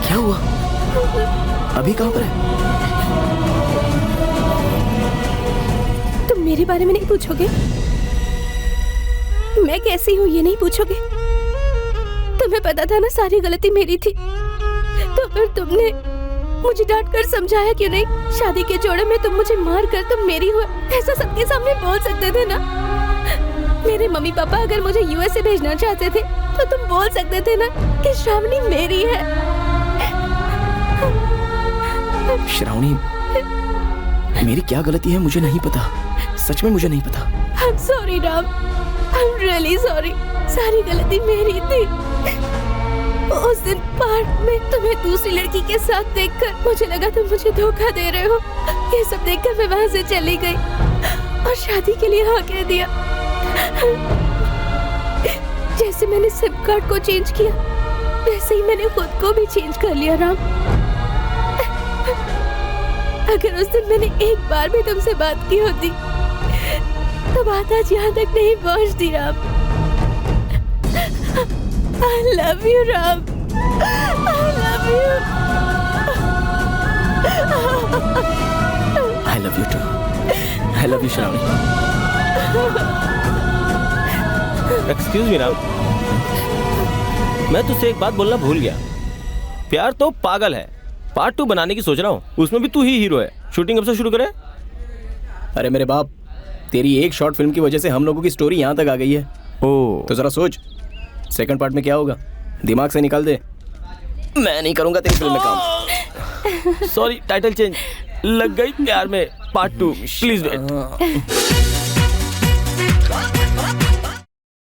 क्या हुआ? अभी कहाँ पर है? तुम मेरे बारे में नहीं पूछोगे? मैं कैसी हूँ ये नहीं पूछोगे? तुम्हें पता था ना सारी गलती मेरी थी, तो फिर तुमने मुझे डांट कर समझाया क्यों नहीं? शादी के जोड़े में तुम मुझे मार कर तुम मेरी हो ऐसा सबके सामने बोल सकते थे ना। मेरे मम्मी पापा अगर मुझे यूएसए भेजना चाहते थे तो तुम बोल सकते थे ना कि श्रावणी मेरी है। श्रावणी, मेरी क्या गलती है मुझे नहीं पता, सच में मुझे नहीं पता। I'm sorry Ram, I'm really sorry। सारी गलती मेरी थी। उस दिन पार्क में तुम्हें दूसरी लड़की के साथ देखकर मुझे लगा तुम मुझे धोखा दे रहे हो। ये सब देखकर मैं वहाँ से चली गई और शादी के लिए हाँ कह दिया। जैसे मैंने सिम कार्ड को चेंज किया वैसे ही मैंने खुद को भी चेंज कर लिया राम। अगर उस दिन मैंने एक बार भी तुमसे बात की होती तो बात आज यहाँ तक नहीं पहुँचती Ram. I love you Ram, I love you। I love you too। I love you Shravani. Excuse me Ram, मैं तुझसे एक बात बोलना भूल गया। प्यार तो पागल है पार्ट 2 बनाने की सोच रहा हूँ, उसमें भी तू ही हीरो है। शूटिंग कब से शुरू करें? अरे मेरे बाप, तेरी एक शॉर्ट फिल्म की वजह से हम लोगों की स्टोरी यहाँ तक आ गई है। तो जरा सोच सेकंड पार्ट में क्या होगा, दिमाग से निकाल दे। मैं नहीं करूँगा तेरी फिल्म में काम। Sorry, title change. लग गई प्यार में पार्ट 2, प्लीज वेट।